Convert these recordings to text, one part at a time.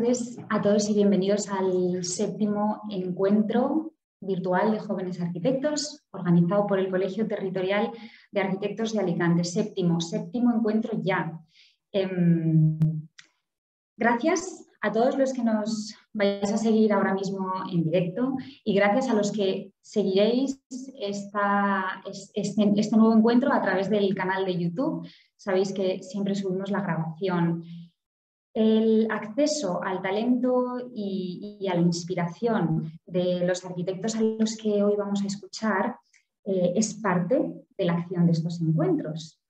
tardes a todos y bienvenidos al 7º encuentro virtual de jóvenes arquitectos organizado por el Colegio Territorial de Arquitectos de Alicante. Séptimo encuentro ya. Gracias a todos los que nos vais a seguir ahora mismo en directo y gracias a los que seguiréis este nuevo encuentro a través del canal de YouTube. Sabéis que siempre subimos la grabación. El acceso al talento y a la inspiración de los arquitectos a los que hoy vamos a escuchar es parte de la acción de estos encuentros.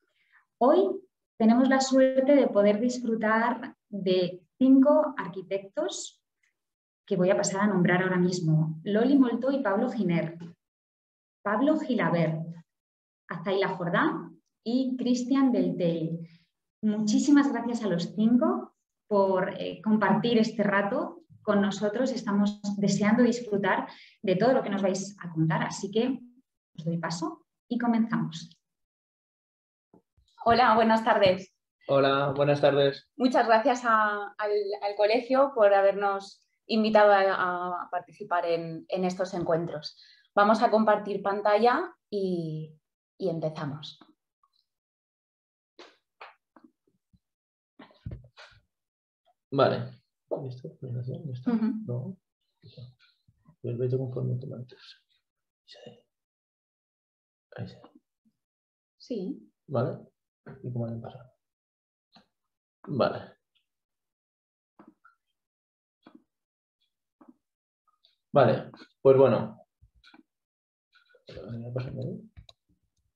Hoy tenemos la suerte de poder disfrutar de 5 arquitectos que voy a pasar a nombrar ahora mismo: Loli Moltó y Pablo Giner, Pablo Gilabert, Azaila Jordá y Cristian Deltell. Muchísimas gracias a los 5 por compartir este rato con nosotros. Estamos deseando disfrutar de todo lo que nos vais a contar, así que os doy paso y comenzamos. Hola, buenas tardes. Hola, buenas tardes. Muchas gracias al colegio por habernos invitado a participar en estos encuentros. Vamos a compartir pantalla y empezamos. Vale. ¿Listo? ¿Listo? No. El veto conforme antes. Ahí sí. Sí. Vale. ¿Y cómo le pasa? Vale. Vale, pues bueno.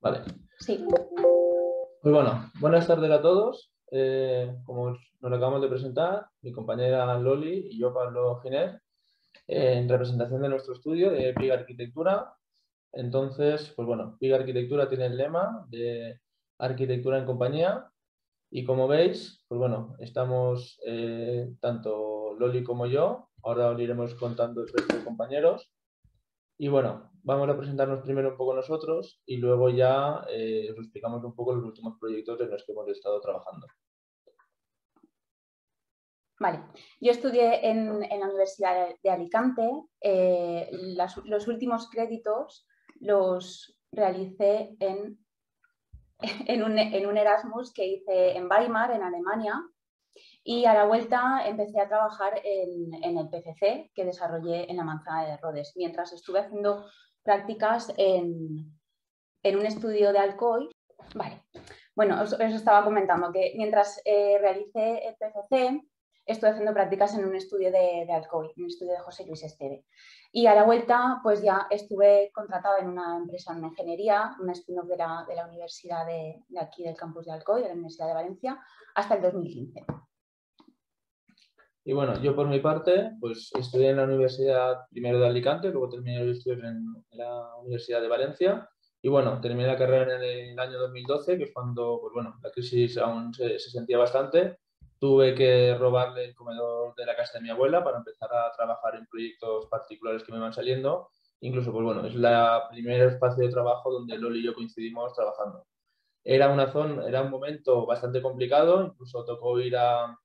Vale. Sí. Pues bueno, buenas tardes a todos. Como nos acabamos de presentar, mi compañera Loli y yo, Pablo Giner, en representación de nuestro estudio de PIG Arquitectura. Entonces, pues bueno, PIG Arquitectura tiene el lema de Arquitectura en Compañía. Y como veis, pues bueno, estamos tanto Loli como yo. Ahora os iremos contando el resto de compañeros. Y bueno, vamos a presentarnos primero un poco nosotros y luego ya os explicamos un poco los últimos proyectos en los que hemos estado trabajando. Vale, yo estudié en la Universidad de Alicante. Los últimos créditos los realicé en un Erasmus que hice en Weimar, en Alemania, y a la vuelta empecé a trabajar en el PCC que desarrollé en la Manzana de Rodes, mientras estuve haciendo prácticas en un estudio de Alcoy. Vale, bueno, os estaba comentando que mientras realicé el PCC, estuve haciendo prácticas en un estudio de Alcoy, un estudio de José Luis Esteve. Y a la vuelta, pues ya estuve contratada en una empresa de ingeniería, una spin-off de la universidad de aquí del campus de Alcoy, de la Universidad de Valencia, hasta el 2015. Y bueno, yo por mi parte, pues estudié en la Universidad primero de Alicante, luego terminé los estudios en la Universidad de Valencia. Y bueno, terminé la carrera en el año 2012, que es cuando, pues bueno, la crisis aún se sentía bastante. Tuve que robarle el comedor de la casa de mi abuela para empezar a trabajar en proyectos particulares que me iban saliendo. Incluso, pues bueno, es el primer espacio de trabajo donde Loli y yo coincidimos trabajando. Era un momento bastante complicado, incluso tocó ir a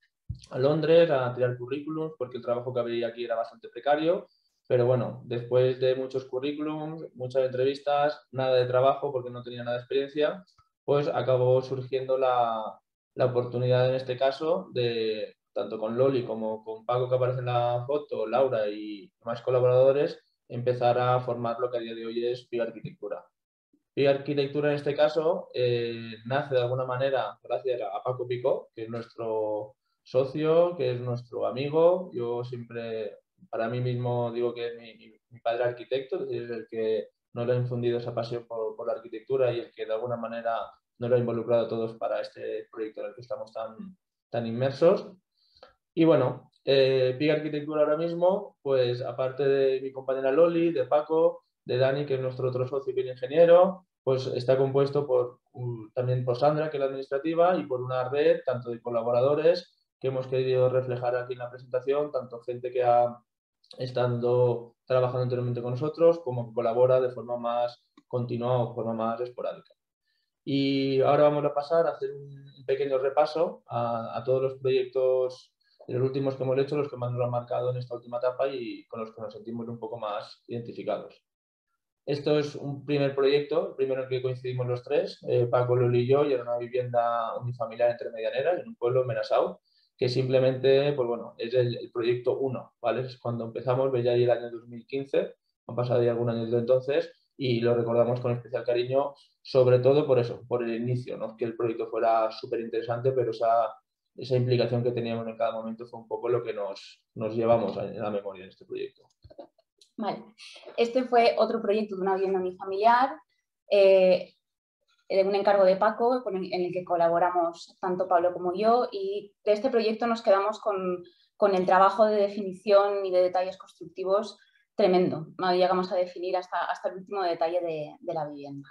Londres a tirar currículums porque el trabajo que había aquí era bastante precario. Pero bueno, después de muchos currículums, muchas entrevistas, nada de trabajo porque no tenía nada de experiencia, pues acabó surgiendo la oportunidad en este caso de, tanto con Loli como con Paco que aparece en la foto, Laura y más colaboradores, empezar a formar lo que a día de hoy es PIG Arquitectura. PIG Arquitectura en este caso nace de alguna manera gracias a Paco Picó, que es nuestro socio, que es nuestro amigo. Yo siempre, para mí mismo, digo que es mi padre arquitecto, es decir, es el que nos ha infundido esa pasión por la arquitectura y el que de alguna manera nos lo ha involucrado a todos para este proyecto en el que estamos tan inmersos. Y bueno, PIG Arquitectura ahora mismo, pues aparte de mi compañera Loli, de Paco, de Dani, que es nuestro otro socio que es ingeniero, pues está compuesto también por Sandra, que es la administrativa, y por una red tanto de colaboradores que hemos querido reflejar aquí en la presentación, tanto gente que ha estado trabajando anteriormente con nosotros, como que colabora de forma más continua o forma más esporádica. Y ahora vamos a pasar a hacer un pequeño repaso a todos los proyectos de los últimos que hemos hecho, los que más nos han marcado en esta última etapa y con los que nos sentimos un poco más identificados. Esto es un primer proyecto, el primero en el que coincidimos los tres, Paco, Loli y yo, y era una vivienda unifamiliar entre medianeras en un pueblo en Benasau, que simplemente, pues bueno, es el proyecto 1, ¿vale? Es cuando empezamos, veía ahí el año 2015, han pasado ya algunos años desde entonces, y lo recordamos con especial cariño, sobre todo por eso, por el inicio, no que el proyecto fuera súper interesante, pero esa implicación que teníamos en cada momento fue un poco lo que nos llevamos en la memoria de este proyecto. Vale. Este fue otro proyecto de una vivienda unifamiliar, un encargo de Paco en el que colaboramos tanto Pablo como yo, y de este proyecto nos quedamos con el trabajo de definición y de detalles constructivos tremendo. No llegamos a definir hasta el último detalle de la vivienda.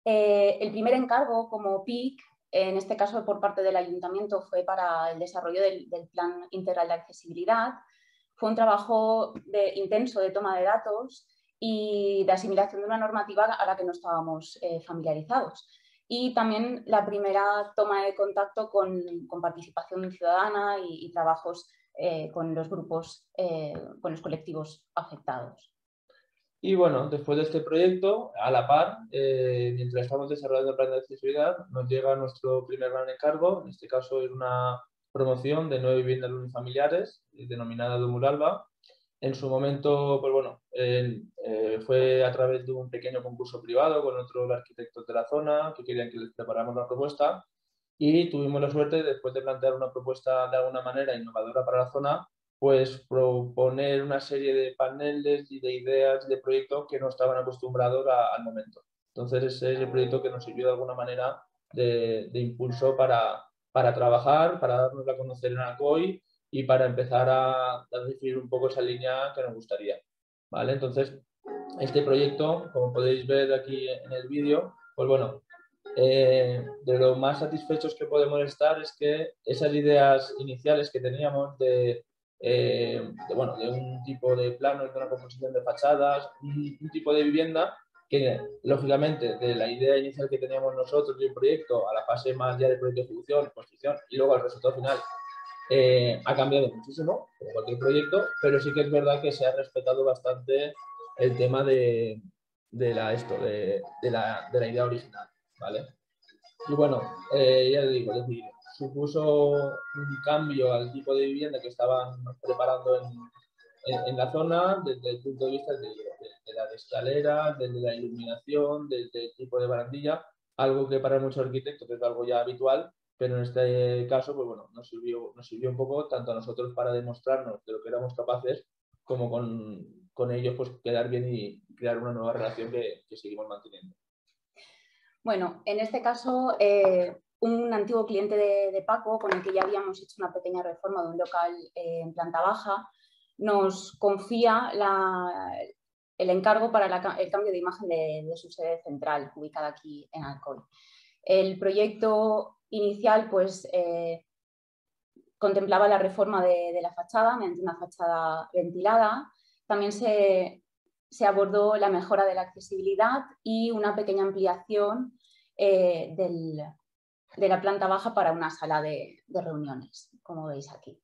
El primer encargo como PIC, en este caso por parte del ayuntamiento, fue para el desarrollo del Plan Integral de Accesibilidad. Fue un trabajo intenso de toma de datos y de asimilación de una normativa a la que no estábamos familiarizados. Y también la primera toma de contacto con participación ciudadana y trabajos con los grupos, con los colectivos afectados. Y bueno, después de este proyecto, a la par, mientras estamos desarrollando el plan de accesibilidad, nos llega nuestro primer gran encargo. En este caso es una promoción de 9 viviendas unifamiliares, denominada Domuralba. En su momento, pues bueno, fue a través de un pequeño concurso privado con otros arquitectos de la zona que querían que les preparáramos la propuesta, y tuvimos la suerte, después de plantear una propuesta de alguna manera innovadora para la zona, pues proponer una serie de paneles y de ideas de proyectos que no estaban acostumbrados al momento. Entonces ese es el proyecto que nos sirvió de alguna manera de impulso para trabajar, para darnos a conocer en Alcoy y para empezar a definir un poco esa línea que nos gustaría. ¿Vale? Entonces, este proyecto, como podéis ver aquí en el vídeo, pues bueno, de lo más satisfechos que podemos estar es que esas ideas iniciales que teníamos de un tipo de plano, de una composición de fachadas, un tipo de vivienda que, lógicamente, de la idea inicial que teníamos nosotros del proyecto a la fase más ya de proyecto de ejecución, construcción y luego al resultado final, ha cambiado muchísimo, como cualquier proyecto, pero sí que es verdad que se ha respetado bastante el tema de la idea original, ¿vale? Y bueno, ya les digo, es decir, supuso un cambio al tipo de vivienda que estaban preparando en la zona, desde el punto de vista de las escaleras, desde la iluminación, desde el tipo de barandilla, algo que para muchos arquitectos es algo ya habitual, pero en este caso, pues bueno, nos sirvió un poco tanto a nosotros para demostrarnos de lo que éramos capaces, como con ellos pues quedar bien y crear una nueva relación que seguimos manteniendo. Bueno, en este caso, un antiguo cliente de Paco, con el que ya habíamos hecho una pequeña reforma de un local en planta baja, nos confía el encargo para el cambio de imagen de su sede central, ubicada aquí en Alcoy. El proyecto inicial pues, contemplaba la reforma de la fachada mediante una fachada ventilada. También se abordó la mejora de la accesibilidad y una pequeña ampliación de la planta baja para una sala de reuniones, como veis aquí.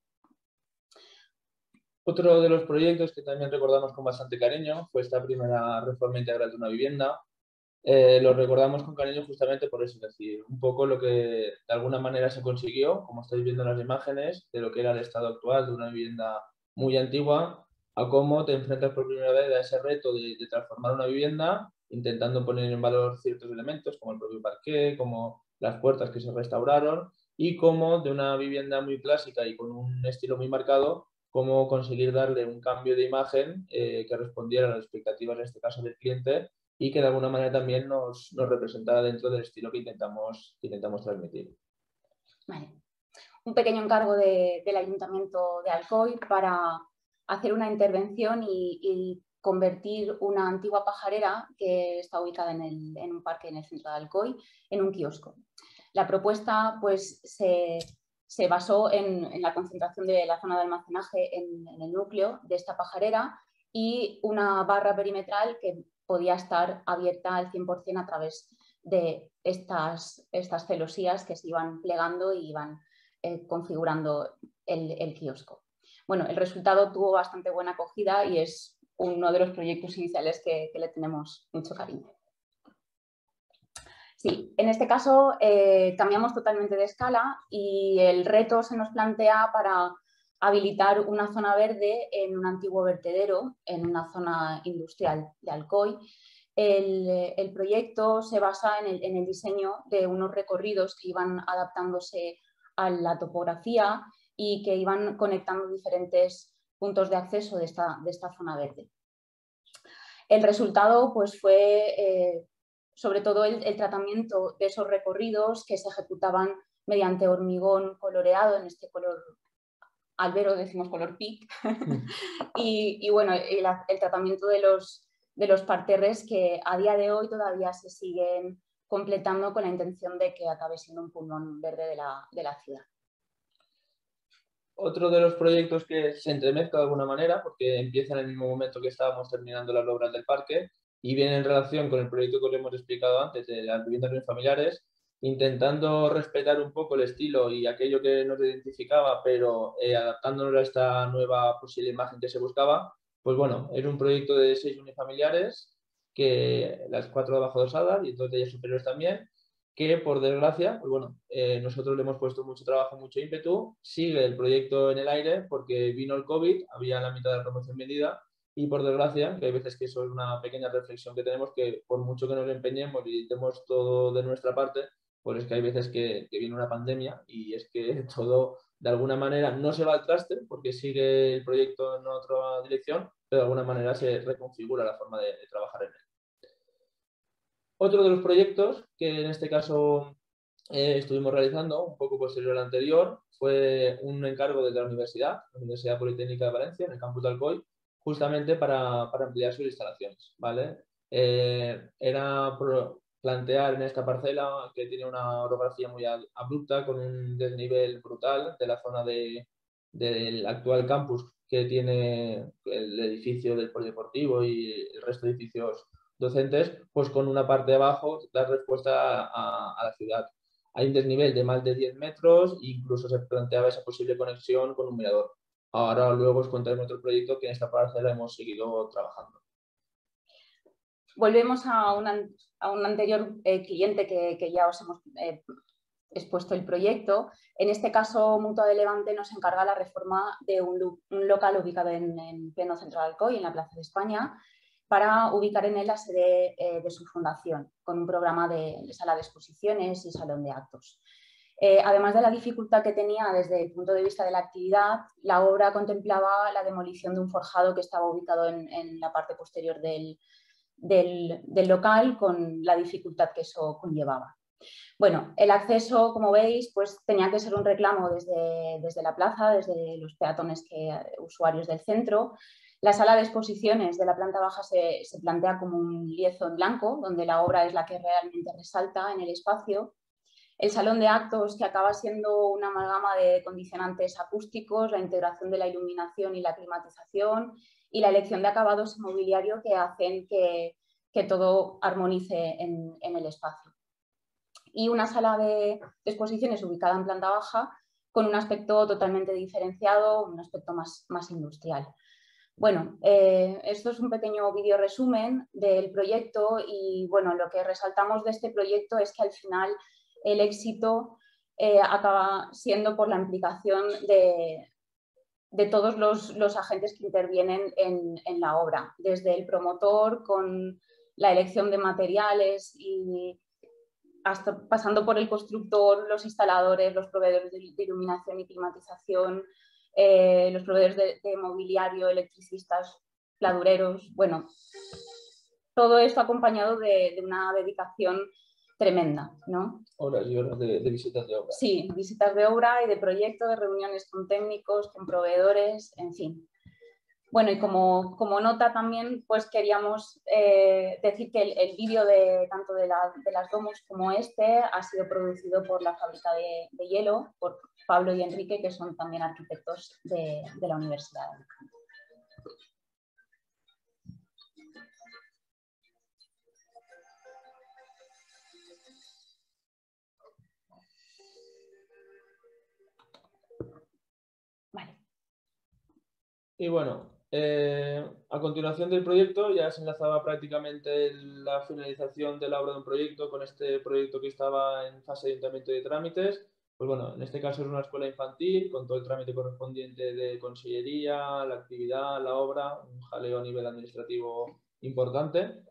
Otro de los proyectos que también recordamos con bastante cariño fue esta primera reforma integral de una vivienda. Lo recordamos con cariño justamente por eso, es decir, un poco lo que de alguna manera se consiguió, como estáis viendo en las imágenes, de lo que era el estado actual de una vivienda muy antigua, a cómo te enfrentas por primera vez a ese reto de transformar una vivienda, intentando poner en valor ciertos elementos, como el propio parqué, como las puertas que se restauraron, y cómo de una vivienda muy clásica y con un estilo muy marcado, cómo conseguir darle un cambio de imagen que respondiera a las expectativas, en este caso del cliente, y que de alguna manera también nos representara dentro del estilo que intentamos transmitir. Vale. Un pequeño encargo del Ayuntamiento de Alcoy para hacer una intervención y convertir una antigua pajarera que está ubicada en un parque en el centro de Alcoy en un kiosco. La propuesta pues, se basó en la concentración de la zona de almacenaje en el núcleo de esta pajarera y una barra perimetral que podía estar abierta al 100% a través de estas celosías que se iban plegando y iban configurando el kiosco. Bueno, el resultado tuvo bastante buena acogida y es uno de los proyectos iniciales que le tenemos mucho cariño. Sí, en este caso cambiamos totalmente de escala y el reto se nos plantea para habilitar una zona verde en un antiguo vertedero, en una zona industrial de Alcoy. El proyecto se basa en el diseño de unos recorridos que iban adaptándose a la topografía y que iban conectando diferentes puntos de acceso de esta zona verde. El resultado pues, fue sobre todo el tratamiento de esos recorridos que se ejecutaban mediante hormigón coloreado, en este color albero decimos color pic, y bueno, el tratamiento de los parterres que a día de hoy todavía se siguen completando con la intención de que acabe siendo un pulmón verde de la ciudad. Otro de los proyectos que se entremezcla de alguna manera, porque empieza en el mismo momento que estábamos terminando las obras del parque y viene en relación con el proyecto que os hemos explicado antes de las viviendas unifamiliares, intentando respetar un poco el estilo y aquello que nos identificaba, pero adaptándonos a esta nueva posible imagen que se buscaba. Pues bueno, es un proyecto de 6 unifamiliares, que las 4 abajo dosadas y 2 de ellas superiores también, que por desgracia, pues bueno, nosotros le hemos puesto mucho trabajo, mucho ímpetu, sigue el proyecto en el aire porque vino el COVID, había la mitad de la promoción vendida y por desgracia, que hay veces que eso es una pequeña reflexión que tenemos, que por mucho que nos empeñemos y demos todo de nuestra parte, pues es que hay veces que viene una pandemia y es que todo de alguna manera no se va al traste porque sigue el proyecto en otra dirección, pero de alguna manera se reconfigura la forma de trabajar en él. Otro de los proyectos que en este caso estuvimos realizando, un poco posterior al anterior, fue un encargo desde la Universidad Politécnica de Valencia, en el campus de Alcoy, justamente para ampliar sus instalaciones, ¿vale? Era plantear en esta parcela, que tiene una orografía muy abrupta, con un desnivel brutal de la zona del actual campus que tiene el edificio del polideportivo y el resto de edificios docentes, pues con una parte de abajo dar respuesta a la ciudad. Hay un desnivel de más de 10 metros e incluso se planteaba esa posible conexión con un mirador. Ahora luego os contaré otro proyecto que en esta parcela hemos seguido trabajando. Volvemos a un anterior cliente que ya os hemos expuesto el proyecto. En este caso, Mutua de Levante nos encarga la reforma de un local ubicado en pleno centro de Alcoy, en la Plaza de España, para ubicar en él la sede de su fundación, con un programa de sala de exposiciones y salón de actos. Además de la dificultad que tenía desde el punto de vista de la actividad, la obra contemplaba la demolición de un forjado que estaba ubicado en la parte posterior del local, con la dificultad que eso conllevaba. Bueno, el acceso, como veis, pues tenía que ser un reclamo desde la plaza, desde los peatones usuarios del centro. La sala de exposiciones de la planta baja se plantea como un lienzo en blanco, donde la obra es la que realmente resalta en el espacio. El salón de actos, que acaba siendo una amalgama de condicionantes acústicos, la integración de la iluminación y la climatización y la elección de acabados mobiliario que hacen que todo armonice en el espacio. Y una sala de exposiciones ubicada en planta baja con un aspecto totalmente diferenciado, un aspecto más industrial. Bueno, esto es un pequeño vídeo resumen del proyecto y bueno, lo que resaltamos de este proyecto es que al final el éxito acaba siendo por la implicación de todos los agentes que intervienen en la obra, desde el promotor con la elección de materiales y hasta pasando por el constructor, los instaladores, los proveedores de iluminación y climatización, los proveedores de mobiliario, electricistas, pladureros. Bueno, todo esto acompañado de una dedicación tremenda, ¿no? Horas y horas de visitas de obra. Sí, visitas de obra y de proyecto, de reuniones con técnicos, con proveedores, en fin. Bueno, y como nota también, pues queríamos decir que el vídeo tanto de las Domus como este ha sido producido por la fábrica de hielo, por Pablo y Enrique, que son también arquitectos de la Universidad de Alicante. Y bueno, a continuación del proyecto ya se enlazaba prácticamente la finalización de la obra de un proyecto con este proyecto que estaba en fase de ayuntamiento de trámites. Pues bueno, en este caso es una escuela infantil con todo el trámite correspondiente de consellería, la actividad, la obra, un jaleo a nivel administrativo importante.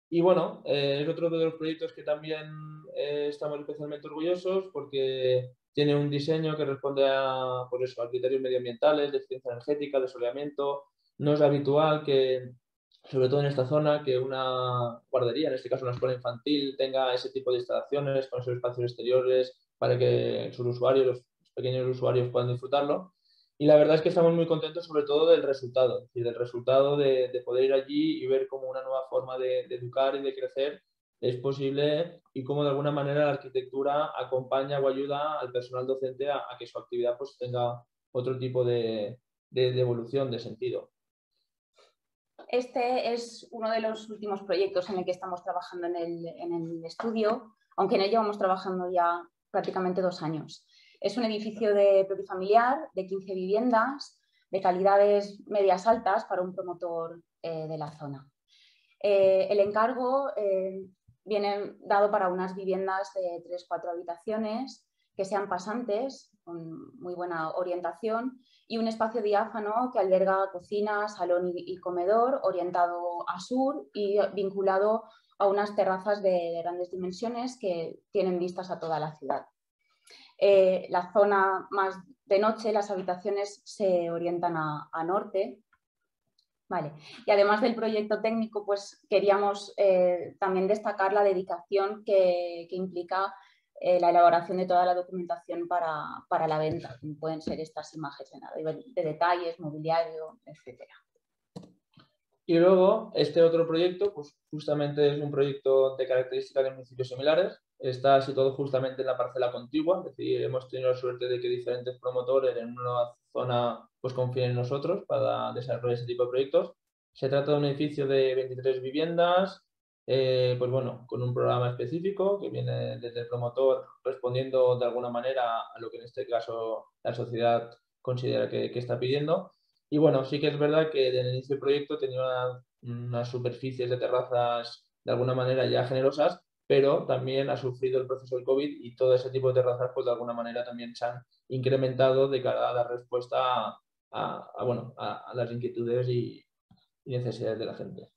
Y bueno, es otro de los proyectos que también estamos especialmente orgullosos porque tiene un diseño que responde a, por eso, a criterios medioambientales, de eficiencia energética, de soleamiento. No es habitual que, sobre todo en esta zona, que una guardería, en este caso una escuela infantil, tenga ese tipo de instalaciones con esos espacios exteriores para que sus usuarios, los pequeños usuarios, puedan disfrutarlo. Y la verdad es que estamos muy contentos sobre todo del resultado, es decir, del resultado de poder ir allí y ver cómo una nueva forma de educar y de crecer es posible y cómo de alguna manera la arquitectura acompaña o ayuda al personal docente a que su actividad pues, tenga otro tipo de evolución, de sentido. Este es uno de los últimos proyectos en el que estamos trabajando en el estudio, aunque en él llevamos trabajando ya prácticamente 2 años. Es un edificio de plurifamiliar de 15 viviendas de calidades medias altas para un promotor de la zona. El encargo viene dado para unas viviendas de 3-4 habitaciones que sean pasantes, con muy buena orientación, y un espacio diáfano que alberga cocina, salón y comedor, orientado a sur y vinculado a unas terrazas de grandes dimensiones que tienen vistas a toda la ciudad. La zona más de noche, las habitaciones se orientan a norte. Vale. Y además del proyecto técnico, pues queríamos también destacar la dedicación que implica la elaboración de toda la documentación para la venta, como pueden ser estas imágenes de detalles, mobiliario, etcétera. Y luego, este otro proyecto, pues justamente es un proyecto de características de municipios similares. Está situado justamente en la parcela contigua, es decir, hemos tenido la suerte de que diferentes promotores en una zona pues confíen en nosotros para desarrollar ese tipo de proyectos. Se trata de un edificio de 23 viviendas, pues bueno, con un programa específico que viene desde el promotor respondiendo de alguna manera a lo que en este caso la sociedad considera que está pidiendo. Y bueno, sí que es verdad que en el inicio del proyecto tenía unas superficies de terrazas de alguna manera ya generosas, pero también ha sufrido el proceso del COVID y todo ese tipo de terrazas pues de alguna manera también se han incrementado de cara a dar respuesta a las inquietudes y necesidades de la gente.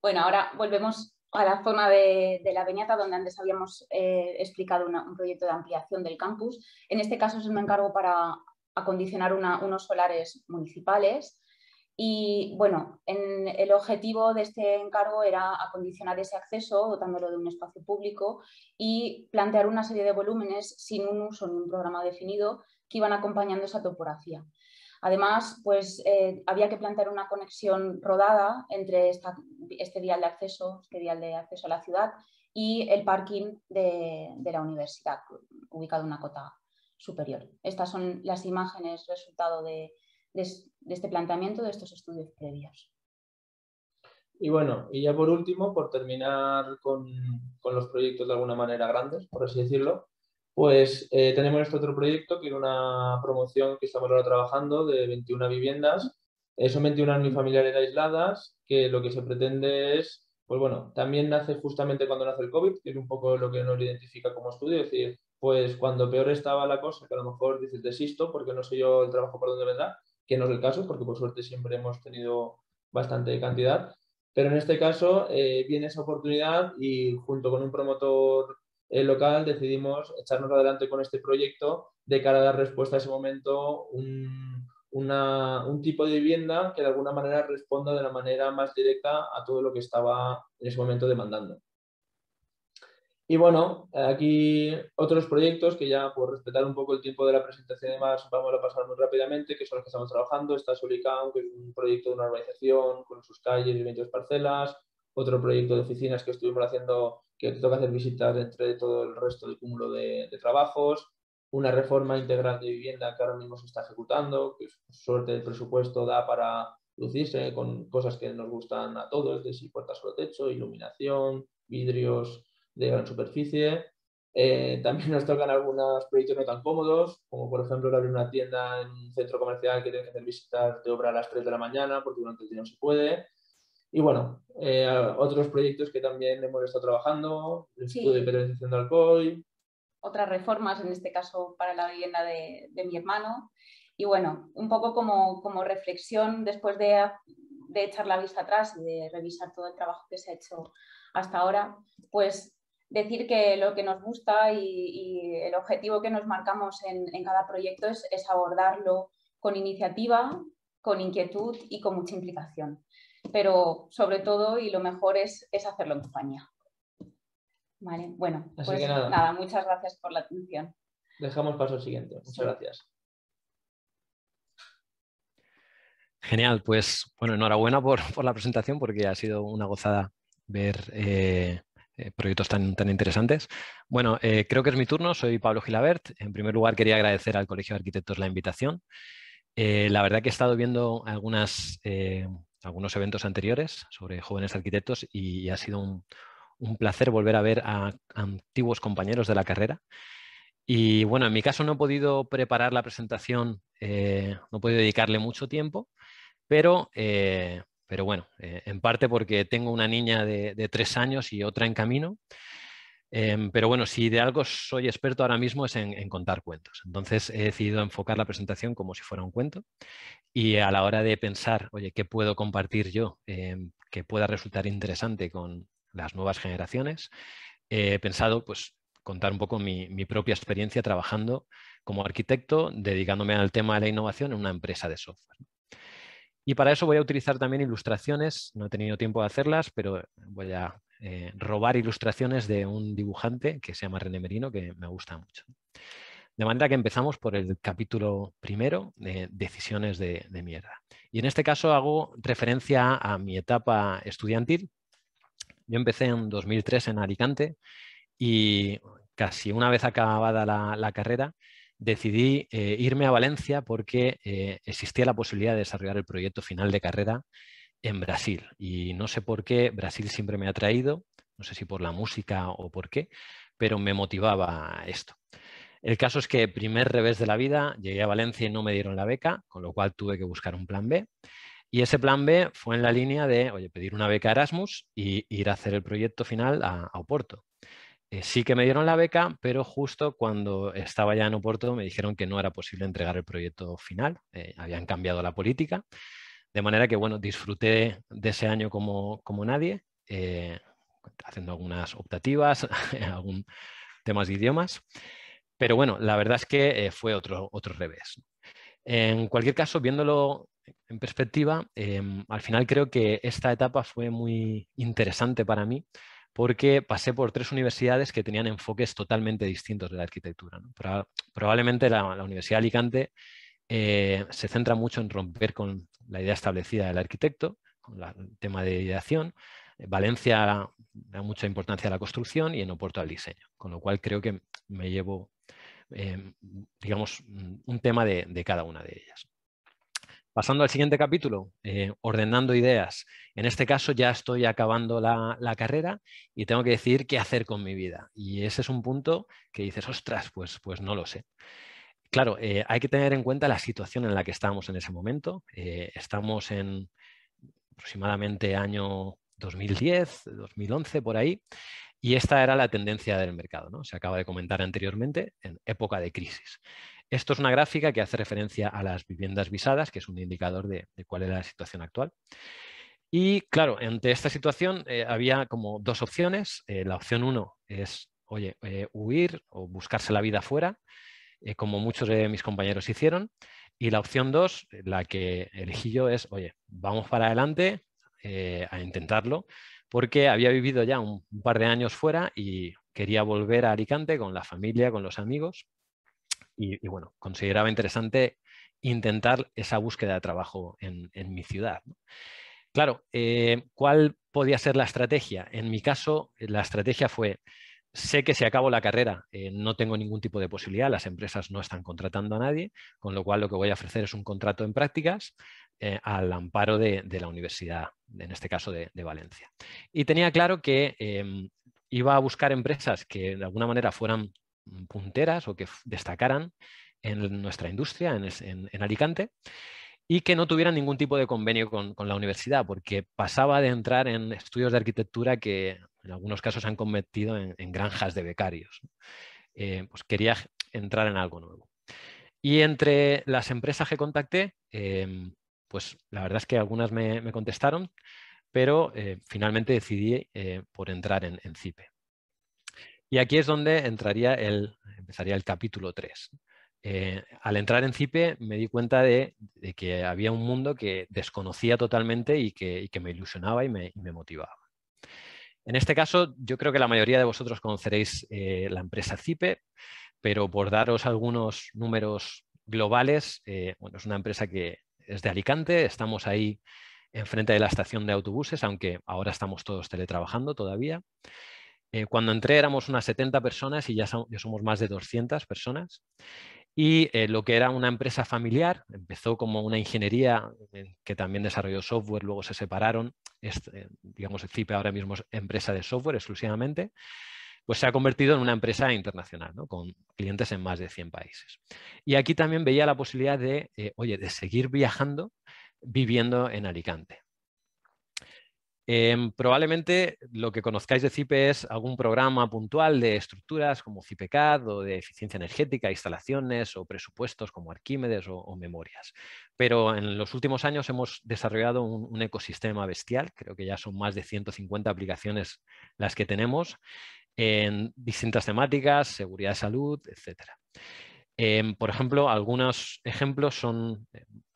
Bueno, ahora volvemos a la zona de la Beñata, donde antes habíamos explicado un proyecto de ampliación del campus. En este caso es un encargo para acondicionar unos solares municipales. Y bueno, el objetivo de este encargo era acondicionar ese acceso, dotándolo de un espacio público y plantear una serie de volúmenes sin un uso ni un programa definido que iban acompañando esa topografía. Además, pues había que plantear una conexión rodada entre este vial de acceso a la ciudad y el parking de la universidad, ubicado en una cota superior. Estas son las imágenes resultado de este planteamiento, de estos estudios previos. Y bueno, y ya por último, por terminar con los proyectos de alguna manera grandes, por así decirlo, pues tenemos este otro proyecto que es una promoción que estamos ahora trabajando de 21 viviendas. Son 21 unifamiliares aisladas que lo que se pretende es, pues bueno, también nace justamente cuando nace el COVID, que es un poco lo que nos identifica como estudio, es decir, pues cuando peor estaba la cosa, que a lo mejor dices desisto porque no sé yo el trabajo por dónde vendrá, que no es el caso, porque por suerte siempre hemos tenido bastante cantidad. Pero en este caso viene esa oportunidad y junto con un promotor local decidimos echarnos adelante con este proyecto de cara a dar respuesta a ese momento, un tipo de vivienda que de alguna manera responda de la manera más directa a todo lo que estaba en ese momento demandando. Y bueno, aquí otros proyectos que ya por respetar un poco el tiempo de la presentación y demás vamos a pasar muy rápidamente, que son los que estamos trabajando. Está Solicam, que es un proyecto de una urbanización con sus calles y 22 parcelas. Otro proyecto de oficinas que estuvimos haciendo, que toca hacer visitas entre todo el resto del cúmulo de trabajos. Una reforma integral de vivienda que ahora mismo se está ejecutando, que suerte el presupuesto da para lucirse con cosas que nos gustan a todos, de si puertas sobre techo, iluminación, vidrios de gran superficie. También nos tocan algunos proyectos no tan cómodos, como por ejemplo abrir una tienda en un centro comercial que tiene que hacer visitas de obra a las 3 de la mañana porque durante el día no se puede. Y bueno, otros proyectos que también hemos estado trabajando, el estudio de penalización de alcohol. Otras reformas, en este caso para la vivienda de mi hermano. Y bueno, un poco como reflexión después de echar la vista atrás y de revisar todo el trabajo que se ha hecho hasta ahora, pues decir que lo que nos gusta y el objetivo que nos marcamos en cada proyecto es abordarlo con iniciativa, con inquietud y con mucha implicación. Pero sobre todo, y lo mejor es hacerlo en compañía. Vale, bueno, Así pues que nada, nada, muchas gracias por la atención. Dejamos paso al siguiente. Muchas gracias. Genial, pues bueno, enhorabuena por la presentación porque ha sido una gozada ver proyectos tan interesantes. Bueno, creo que es mi turno, soy Pablo Gilabert. En primer lugar quería agradecer al Colegio de Arquitectos la invitación. La verdad que he estado viendo algunos eventos anteriores sobre jóvenes arquitectos y ha sido un placer volver a ver a antiguos compañeros de la carrera. Y bueno, en mi caso no he podido preparar la presentación, no he podido dedicarle mucho tiempo, pero bueno, en parte porque tengo una niña de 3 años y otra en camino. Pero bueno, si de algo soy experto ahora mismo es en contar cuentos. Entonces he decidido enfocar la presentación como si fuera un cuento y a la hora de pensar, oye, ¿qué puedo compartir yo que pueda resultar interesante con las nuevas generaciones? He pensado, pues, contar un poco mi propia experiencia trabajando como arquitecto, dedicándome al tema de la innovación en una empresa de software. Y para eso voy a utilizar también ilustraciones, no he tenido tiempo de hacerlas, pero voy a robar ilustraciones de un dibujante que se llama René Merino, que me gusta mucho. De manera que empezamos por el capítulo primero de decisiones de mierda. Y en este caso hago referencia a mi etapa estudiantil. Yo empecé en 2003 en Alicante y casi una vez acabada la carrera decidí irme a Valencia porque existía la posibilidad de desarrollar el proyecto final de carrera en Brasil. Y no sé por qué Brasil siempre me ha atraído, no sé si por la música o por qué, pero me motivaba esto. El caso es que primer revés de la vida, llegué a Valencia y no me dieron la beca, con lo cual tuve que buscar un plan B. Y ese plan B fue en la línea de, oye, pedir una beca Erasmus y ir a hacer el proyecto final a Oporto. Sí que me dieron la beca, pero justo cuando estaba ya en Oporto me dijeron que no era posible entregar el proyecto final. Habían cambiado la política. De manera que, bueno, disfruté de ese año como nadie, haciendo algunas optativas, algún temas de idiomas. Pero bueno, la verdad es que fue otro revés. En cualquier caso, viéndolo en perspectiva, al final creo que esta etapa fue muy interesante para mí porque pasé por 3 universidades que tenían enfoques totalmente distintos de la arquitectura, ¿no? Probablemente la Universidad de Alicante se centra mucho en romper con la idea establecida del arquitecto, con el tema de ideación. Valencia da mucha importancia a la construcción y en Oporto al diseño, con lo cual creo que me llevo digamos, un tema de cada una de ellas. Pasando al siguiente capítulo, ordenando ideas. En este caso ya estoy acabando la carrera y tengo que decidir qué hacer con mi vida. Y ese es un punto que dices, ostras, pues no lo sé. Claro, hay que tener en cuenta la situación en la que estamos en ese momento. Estamos en aproximadamente año 2010, 2011, por ahí. Y esta era la tendencia del mercado, ¿no? Se acaba de comentar anteriormente, en época de crisis. Esto es una gráfica que hace referencia a las viviendas visadas, que es un indicador de cuál era la situación actual. Y claro, ante esta situación había como 2 opciones. La opción 1 es, oye, huir o buscarse la vida fuera, como muchos de mis compañeros hicieron. Y la opción 2, la que elegí yo, es, oye, vamos para adelante a intentarlo, porque había vivido ya un par de años fuera y quería volver a Alicante con la familia, con los amigos. Y bueno, consideraba interesante intentar esa búsqueda de trabajo en mi ciudad, ¿no? Claro, ¿cuál podía ser la estrategia? En mi caso, la estrategia fue, sé que si acabo la carrera no tengo ningún tipo de posibilidad, las empresas no están contratando a nadie, con lo cual lo que voy a ofrecer es un contrato en prácticas al amparo de la universidad, en este caso de Valencia. Y tenía claro que iba a buscar empresas que de alguna manera fueran punteras o que destacaran en nuestra industria, en Alicante, y que no tuvieran ningún tipo de convenio con la universidad, porque pasaba de entrar en estudios de arquitectura que en algunos casos se han convertido en granjas de becarios. Pues quería entrar en algo nuevo. Y entre las empresas que contacté, pues la verdad es que algunas me contestaron, pero finalmente decidí por entrar en CIPE. Y aquí es donde empezaría el capítulo 3. Al entrar en CIPE me di cuenta de que había un mundo que desconocía totalmente y que me ilusionaba y me motivaba. En este caso, yo creo que la mayoría de vosotros conoceréis la empresa CIPE, pero por daros algunos números globales, bueno, es una empresa que es de Alicante, estamos ahí enfrente de la estación de autobuses, aunque ahora estamos todos teletrabajando todavía. Cuando entré éramos unas 70 personas y ya somos más de 200 personas. Y lo que era una empresa familiar, empezó como una ingeniería que también desarrolló software, luego se separaron. Digamos, CIPE ahora mismo es empresa de software exclusivamente, pues se ha convertido en una empresa internacional, ¿no? Con clientes en más de 100 países. Y aquí también veía la posibilidad de, de seguir viajando, viviendo en Alicante. Probablemente lo que conozcáis de CIPE es algún programa puntual de estructuras como CIPECAD o de eficiencia energética, instalaciones o presupuestos como Arquímedes o memorias. Pero en los últimos años hemos desarrollado un ecosistema bestial, creo que ya son más de 150 aplicaciones las que tenemos en distintas temáticas, seguridad de salud, etc. Por ejemplo, algunos ejemplos son,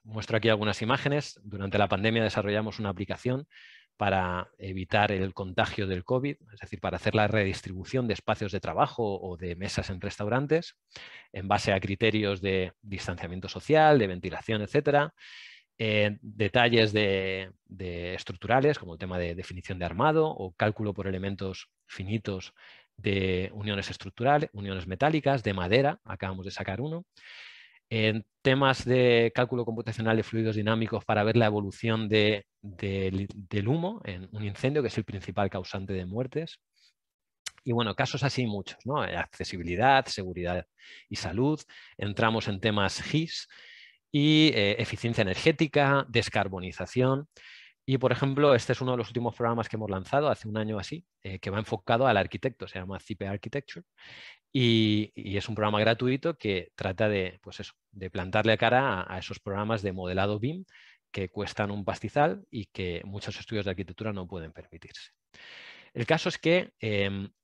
muestro aquí algunas imágenes. Durante la pandemia desarrollamos una aplicación para evitar el contagio del COVID, es decir, para hacer la redistribución de espacios de trabajo o de mesas en restaurantes en base a criterios de distanciamiento social, de ventilación, etc. Detalles de estructurales, como el tema de definición de armado o cálculo por elementos finitos de uniones estructurales, uniones metálicas, de madera, acabamos de sacar uno. En temas de cálculo computacional de fluidos dinámicos para ver la evolución del humo en un incendio, que es el principal causante de muertes. Y bueno, casos así muchos, ¿no? Accesibilidad, seguridad y salud. Entramos en temas GIS y eficiencia energética, descarbonización. Y, por ejemplo, este es uno de los últimos programas que hemos lanzado hace un año así, que va enfocado al arquitecto, se llama CIPE Architecture. Y es un programa gratuito que trata de, pues eso, de plantarle cara a esos programas de modelado BIM que cuestan un pastizal y que muchos estudios de arquitectura no pueden permitirse. El caso es que,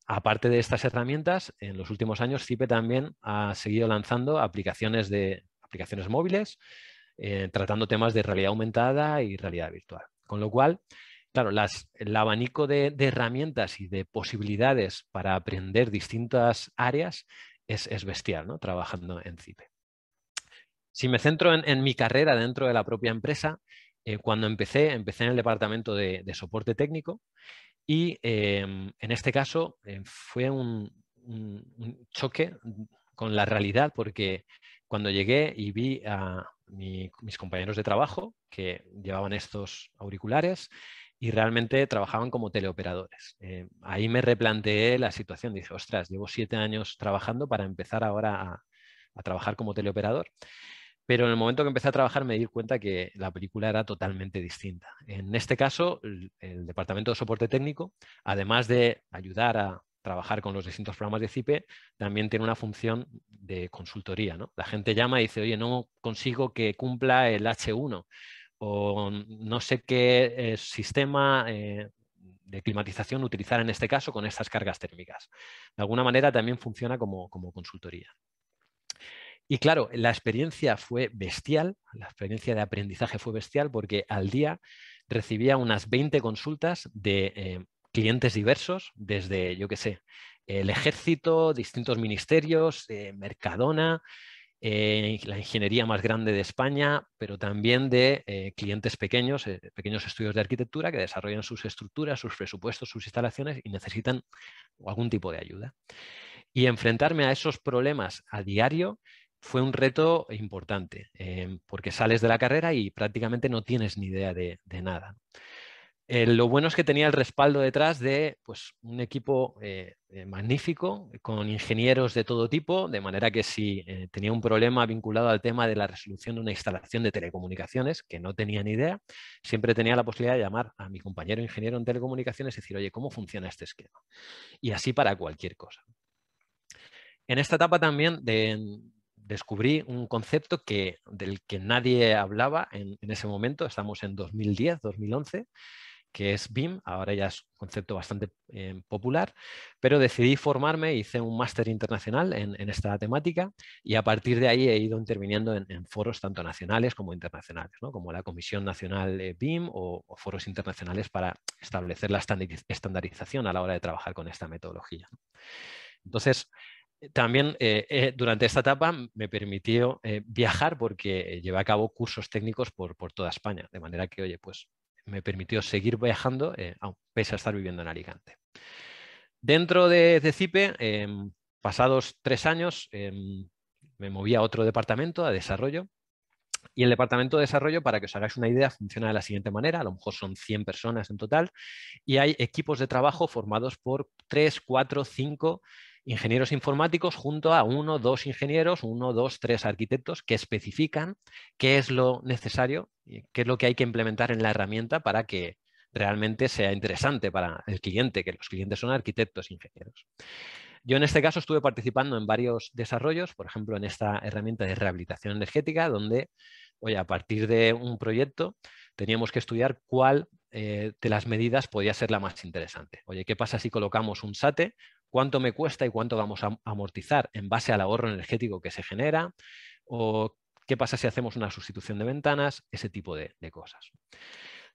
aparte de estas herramientas, en los últimos años CIPE también ha seguido lanzando aplicaciones móviles, tratando temas de realidad aumentada y realidad virtual. Con lo cual, claro, el abanico de herramientas y de posibilidades para aprender distintas áreas es bestial, ¿no? Trabajando en CIPE. Si me centro en mi carrera dentro de la propia empresa, cuando empecé en el departamento de soporte técnico y en este caso fue un choque con la realidad, porque cuando llegué y vi a mis compañeros de trabajo que llevaban estos auriculares y realmente trabajaban como teleoperadores. Ahí me replanteé la situación. Dije, ostras, llevo 7 años trabajando para empezar ahora a trabajar como teleoperador. Pero en el momento que empecé a trabajar me di cuenta que la película era totalmente distinta. En este caso, el departamento de soporte técnico, además de ayudar a trabajar con los distintos programas de CIPE, también tiene una función de consultoría, ¿no? La gente llama y dice, oye, no consigo que cumpla el H1 o no sé qué sistema de climatización utilizar en este caso con estas cargas térmicas. De alguna manera también funciona como consultoría. Y claro, la experiencia fue bestial, la experiencia de aprendizaje fue bestial porque al día recibía unas 20 consultas de clientes diversos, desde, yo qué sé, el ejército, distintos ministerios, Mercadona, la ingeniería más grande de España, pero también de clientes pequeños, pequeños estudios de arquitectura que desarrollan sus estructuras, sus presupuestos, sus instalaciones y necesitan algún tipo de ayuda. Y enfrentarme a esos problemas a diario fue un reto importante, porque sales de la carrera y prácticamente no tienes ni idea de nada. Lo bueno es que tenía el respaldo detrás de pues, un equipo magnífico, con ingenieros de todo tipo, de manera que si tenía un problema vinculado al tema de la resolución de una instalación de telecomunicaciones, que no tenía ni idea, siempre tenía la posibilidad de llamar a mi compañero ingeniero en telecomunicaciones y decir, oye, ¿cómo funciona este esquema? Y así para cualquier cosa. En esta etapa también descubrí un concepto del que nadie hablaba en ese momento, estamos en 2010, 2011, que es BIM, ahora ya es un concepto bastante popular, pero decidí formarme, hice un máster internacional en esta temática y a partir de ahí he ido interviniendo en foros tanto nacionales como internacionales, ¿no? Como la Comisión Nacional BIM o foros internacionales para establecer la estandarización a la hora de trabajar con esta metodología. Entonces, también durante esta etapa me permitió viajar porque llevé a cabo cursos técnicos por toda España, de manera que, oye, pues me permitió seguir viajando, pese a estar viviendo en Alicante. Dentro de CIPE, pasados 3 años, me moví a otro departamento, a desarrollo, y el departamento de desarrollo, para que os hagáis una idea, funciona de la siguiente manera, a lo mejor son 100 personas en total, y hay equipos de trabajo formados por 3, 4, 5 ingenieros informáticos junto a 1, 2 ingenieros, 1, 2, 3 arquitectos que especifican qué es lo necesario y qué es lo que hay que implementar en la herramienta para que realmente sea interesante para el cliente, que los clientes son arquitectos e ingenieros. Yo en este caso estuve participando en varios desarrollos, por ejemplo en esta herramienta de rehabilitación energética, donde, oye, a partir de un proyecto teníamos que estudiar cuál de las medidas podía ser la más interesante. Oye, ¿qué pasa si colocamos un SATE? ¿Cuánto me cuesta y cuánto vamos a amortizar en base al ahorro energético que se genera? ¿O qué pasa si hacemos una sustitución de ventanas? Ese tipo de cosas.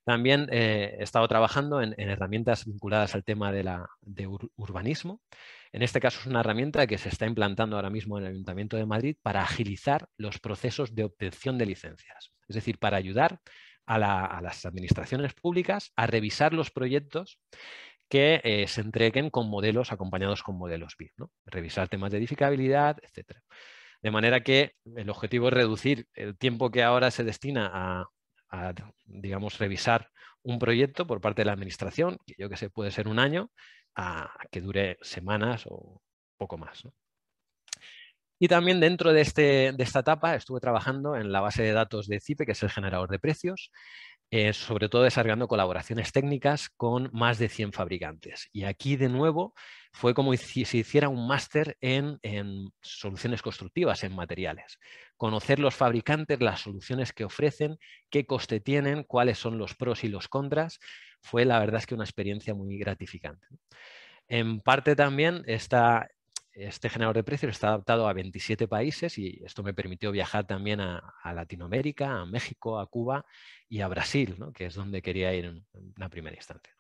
También he estado trabajando en herramientas vinculadas al tema de urbanismo. En este caso es una herramienta que se está implantando ahora mismo en el Ayuntamiento de Madrid para agilizar los procesos de obtención de licencias. Es decir, para ayudar a las administraciones públicas a revisar los proyectos que se entreguen con modelos acompañados con modelos BIM, ¿no? Revisar temas de edificabilidad, etc. De manera que el objetivo es reducir el tiempo que ahora se destina a digamos, revisar un proyecto por parte de la administración, que yo que sé, puede ser un año, a que dure semanas o poco más, ¿no? Y también dentro de esta etapa estuve trabajando en la base de datos de CIPE, que es el generador de precios, sobre todo desarrollando colaboraciones técnicas con más de 100 fabricantes. Y aquí, de nuevo, fue como si se hiciera un máster en soluciones constructivas, en materiales. Conocer los fabricantes, las soluciones que ofrecen, qué coste tienen, cuáles son los pros y los contras, fue la verdad es que una experiencia muy gratificante. En parte también este generador de precios está adaptado a 27 países y esto me permitió viajar también a Latinoamérica, a México, a Cuba y a Brasil, ¿no? Que es donde quería ir en una primera instancia.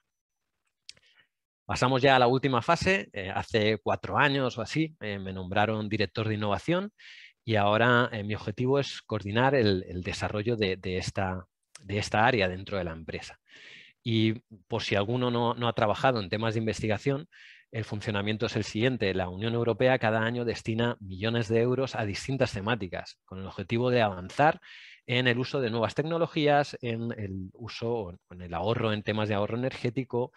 Pasamos ya a la última fase. Hace 4 años o así me nombraron director de innovación y ahora mi objetivo es coordinar el desarrollo de esta área dentro de la empresa. Y por si alguno no ha trabajado en temas de investigación, el funcionamiento es el siguiente. La Unión Europea cada año destina millones de euros a distintas temáticas con el objetivo de avanzar en el uso de nuevas tecnologías, en el uso, en el ahorro, en temas de ahorro energético,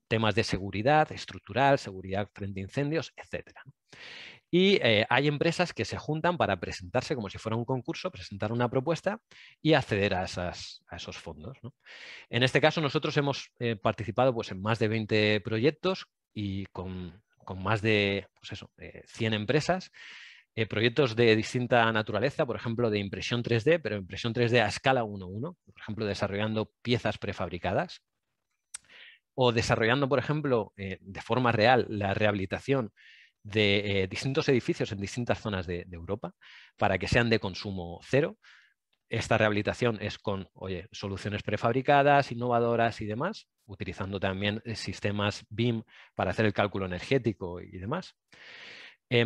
temas de seguridad estructural, seguridad frente a incendios, etc. Y hay empresas que se juntan para presentarse como si fuera un concurso, presentar una propuesta y acceder a esos fondos, ¿no? En este caso nosotros hemos participado pues, en más de 20 proyectos y con más de 100 empresas, proyectos de distinta naturaleza, por ejemplo de impresión 3D, pero impresión 3D a escala 1:1, por ejemplo desarrollando piezas prefabricadas o desarrollando, por ejemplo, de forma real la rehabilitación de distintos edificios en distintas zonas de Europa para que sean de consumo cero. Esta rehabilitación es con soluciones prefabricadas, innovadoras y demás, utilizando también sistemas BIM para hacer el cálculo energético y demás.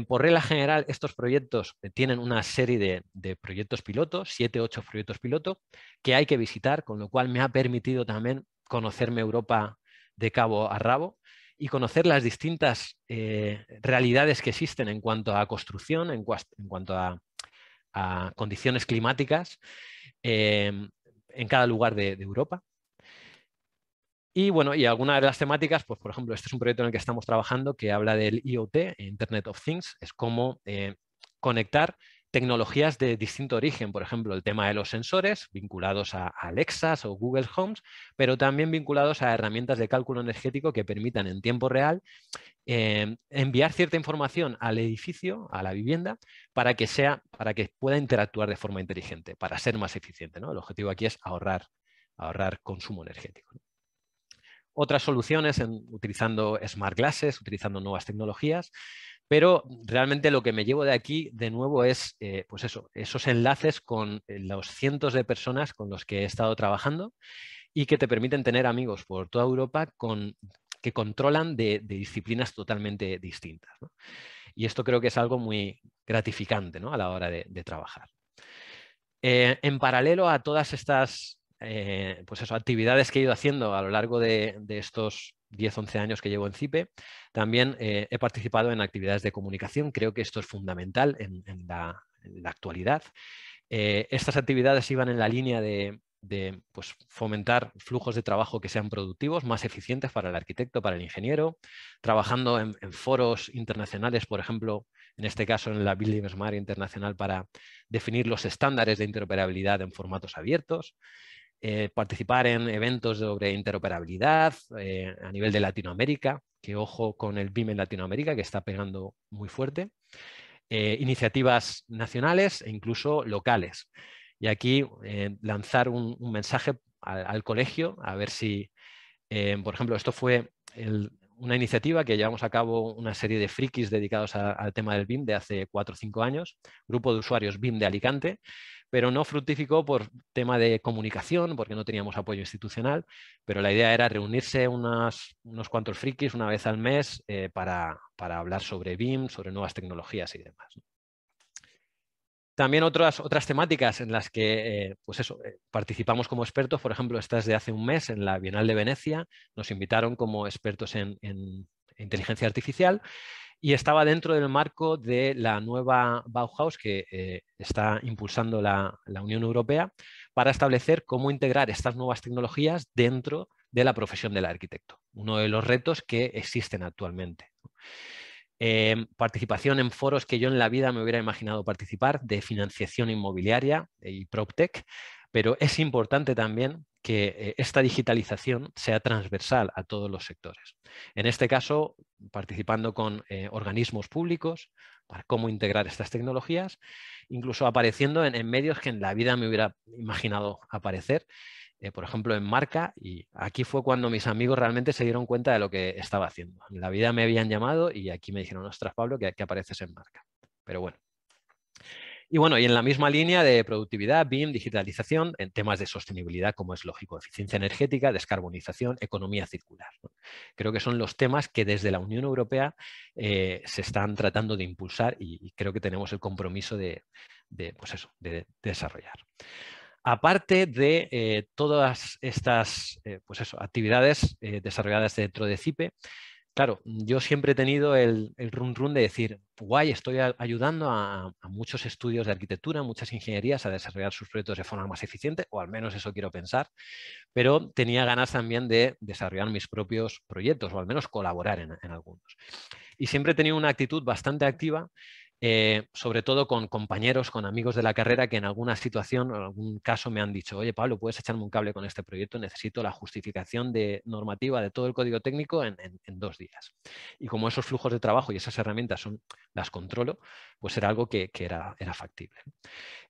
Por regla general, estos proyectos tienen una serie de proyectos pilotos, 7 u 8 proyectos piloto, que hay que visitar, con lo cual me ha permitido también conocerme Europa de cabo a rabo y conocer las distintas realidades que existen en cuanto a construcción, en cuanto a condiciones climáticas en cada lugar de Europa. Y bueno, y algunas de las temáticas, pues por ejemplo, este es un proyecto en el que estamos trabajando que habla del IoT, Internet of Things, es cómo conectar tecnologías de distinto origen, por ejemplo, el tema de los sensores vinculados a Alexas o Google Homes, pero también vinculados a herramientas de cálculo energético que permitan en tiempo real enviar cierta información al edificio, a la vivienda, para que pueda interactuar de forma inteligente, para ser más eficiente, ¿no? El objetivo aquí es ahorrar consumo energético, ¿no? Otras soluciones utilizando smart glasses, utilizando nuevas tecnologías, pero realmente lo que me llevo de aquí de nuevo es pues esos enlaces con los cientos de personas con los que he estado trabajando y que te permiten tener amigos por toda Europa que controlan de disciplinas totalmente distintas, ¿no? Y esto creo que es algo muy gratificante, ¿no? A la hora de trabajar. En paralelo a todas estas actividades que he ido haciendo a lo largo de estos 10-11 años que llevo en CIPE, también he participado en actividades de comunicación. Creo que esto es fundamental en la actualidad. Estas actividades iban en la línea de pues, fomentar flujos de trabajo que sean productivos, más eficientes para el arquitecto, para el ingeniero, trabajando en foros internacionales, por ejemplo, en este caso en la Building Smart Internacional para definir los estándares de interoperabilidad en formatos abiertos, participar en eventos sobre interoperabilidad a nivel de Latinoamérica, que ojo con el BIM en Latinoamérica, que está pegando muy fuerte. Iniciativas nacionales e incluso locales. Y aquí lanzar un mensaje al colegio, a ver si, por ejemplo, esto fue una iniciativa que llevamos a cabo una serie de frikis dedicados al tema del BIM de hace 4 o 5 años, grupo de usuarios BIM de Alicante, pero no fructificó por tema de comunicación, porque no teníamos apoyo institucional, pero la idea era reunirse unos cuantos frikis una vez al mes para hablar sobre BIM, sobre nuevas tecnologías y demás. También otras temáticas en las que participamos como expertos, por ejemplo, esta es de hace un mes en la Bienal de Venecia, nos invitaron como expertos en inteligencia artificial y estaba dentro del marco de la nueva Bauhaus que está impulsando la Unión Europea para establecer cómo integrar estas nuevas tecnologías dentro de la profesión del arquitecto, uno de los retos que existen actualmente. Participación en foros que yo en la vida me hubiera imaginado participar, de financiación inmobiliaria y PropTech, pero es importante también que esta digitalización sea transversal a todos los sectores. En este caso, participando con organismos públicos para cómo integrar estas tecnologías, incluso apareciendo en medios que en la vida me hubiera imaginado aparecer, por ejemplo, en Marca, y aquí fue cuando mis amigos realmente se dieron cuenta de lo que estaba haciendo. En la vida me habían llamado y aquí me dijeron, ostras, Pablo, que apareces en Marca. Pero bueno. Y bueno, y en la misma línea de productividad, BIM, digitalización, en temas de sostenibilidad, como es lógico, eficiencia energética, descarbonización, economía circular, ¿no? Creo que son los temas que desde la Unión Europea se están tratando de impulsar y creo que tenemos el compromiso de desarrollar. Aparte de todas estas actividades desarrolladas dentro de CIPE, claro, yo siempre he tenido el run de decir, guay, estoy ayudando a muchos estudios de arquitectura, muchas ingenierías a desarrollar sus proyectos de forma más eficiente, o al menos eso quiero pensar, pero tenía ganas también de desarrollar mis propios proyectos, o al menos colaborar en algunos. Y siempre he tenido una actitud bastante activa, sobre todo con compañeros, con amigos de la carrera que en alguna situación o en algún caso me han dicho, oye Pablo, ¿puedes echarme un cable con este proyecto? Necesito la justificación normativa de todo el código técnico en 2 días. Y como esos flujos de trabajo y esas herramientas las controlo, pues era algo que era factible.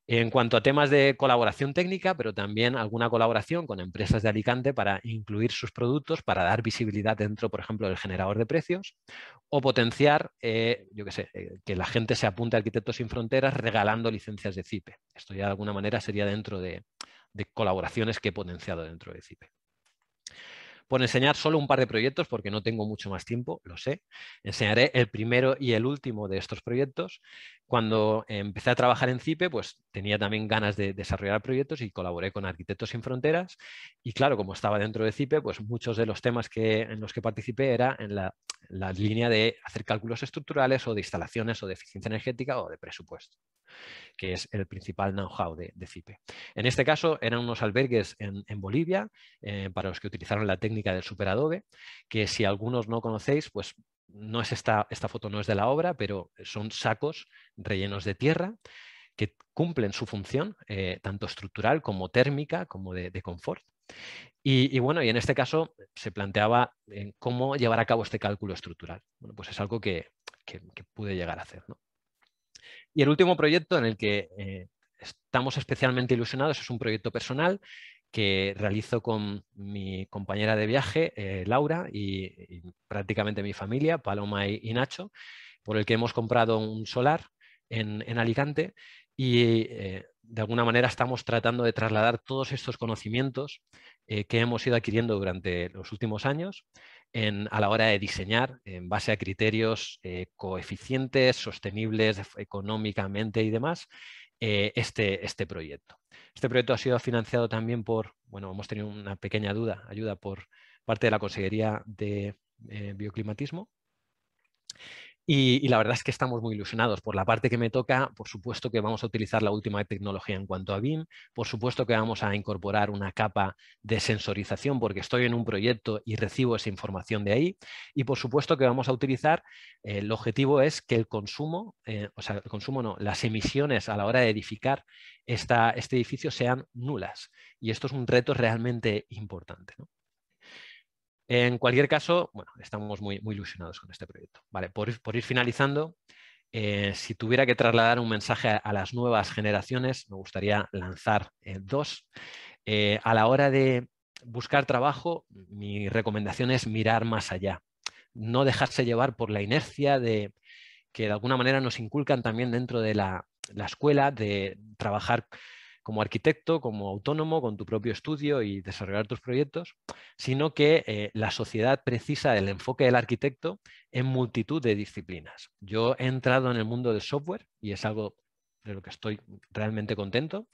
En cuanto a temas de colaboración técnica, pero también alguna colaboración con empresas de Alicante para incluir sus productos, para dar visibilidad dentro, por ejemplo, del generador de precios, o potenciar, que la gente se apunte a Arquitectos Sin Fronteras regalando licencias de CIPE. Esto ya de alguna manera sería dentro de colaboraciones que he potenciado dentro de CIPE. Por enseñar solo un par de proyectos, porque no tengo mucho más tiempo, lo sé. Enseñaré el primero y el último de estos proyectos. Cuando empecé a trabajar en CIPE, pues tenía también ganas de desarrollar proyectos y colaboré con Arquitectos Sin Fronteras. Y claro, como estaba dentro de CIPE, pues muchos de los temas en los que participé era en la línea de hacer cálculos estructurales o de instalaciones o de eficiencia energética o de presupuesto, que es el principal know-how de CIPE. En este caso eran unos albergues en Bolivia, para los que utilizaron la técnica del superadobe, que si algunos no conocéis, pues no es esta foto no es de la obra, pero son sacos rellenos de tierra que cumplen su función, tanto estructural como térmica, como de confort. Y bueno, y en este caso se planteaba cómo llevar a cabo este cálculo estructural. Bueno, pues es algo que pude llegar a hacer, ¿no? Y el último proyecto en el que estamos especialmente ilusionados es un proyecto personal que realizo con mi compañera de viaje, Laura, y prácticamente mi familia, Paloma y Nacho, por el que hemos comprado un solar en Alicante y de alguna manera estamos tratando de trasladar todos estos conocimientos que hemos ido adquiriendo durante los últimos años a la hora de diseñar en base a criterios coeficientes, sostenibles económicamente y demás, este proyecto. Este proyecto ha sido financiado también bueno, hemos tenido una pequeña ayuda por parte de la Consejería de Bioclimatismo. Y la verdad es que estamos muy ilusionados. Por la parte que me toca, por supuesto que vamos a utilizar la última tecnología en cuanto a BIM, por supuesto que vamos a incorporar una capa de sensorización porque estoy en un proyecto y recibo esa información de ahí, y por supuesto que vamos a utilizar, el objetivo es que el consumo, las emisiones a la hora de edificar este edificio sean nulas, y esto es un reto realmente importante, ¿no? En cualquier caso, bueno, estamos muy ilusionados con este proyecto. Vale, por ir finalizando, si tuviera que trasladar un mensaje a las nuevas generaciones, me gustaría lanzar dos. A la hora de buscar trabajo, mi recomendación es mirar más allá. No dejarse llevar por la inercia que de alguna manera nos inculcan también dentro de la escuela, de trabajar como arquitecto, como autónomo, con tu propio estudio y desarrollar tus proyectos, sino que la sociedad precisa del enfoque del arquitecto en multitud de disciplinas. Yo he entrado en el mundo del software y es algo de lo que estoy realmente contento,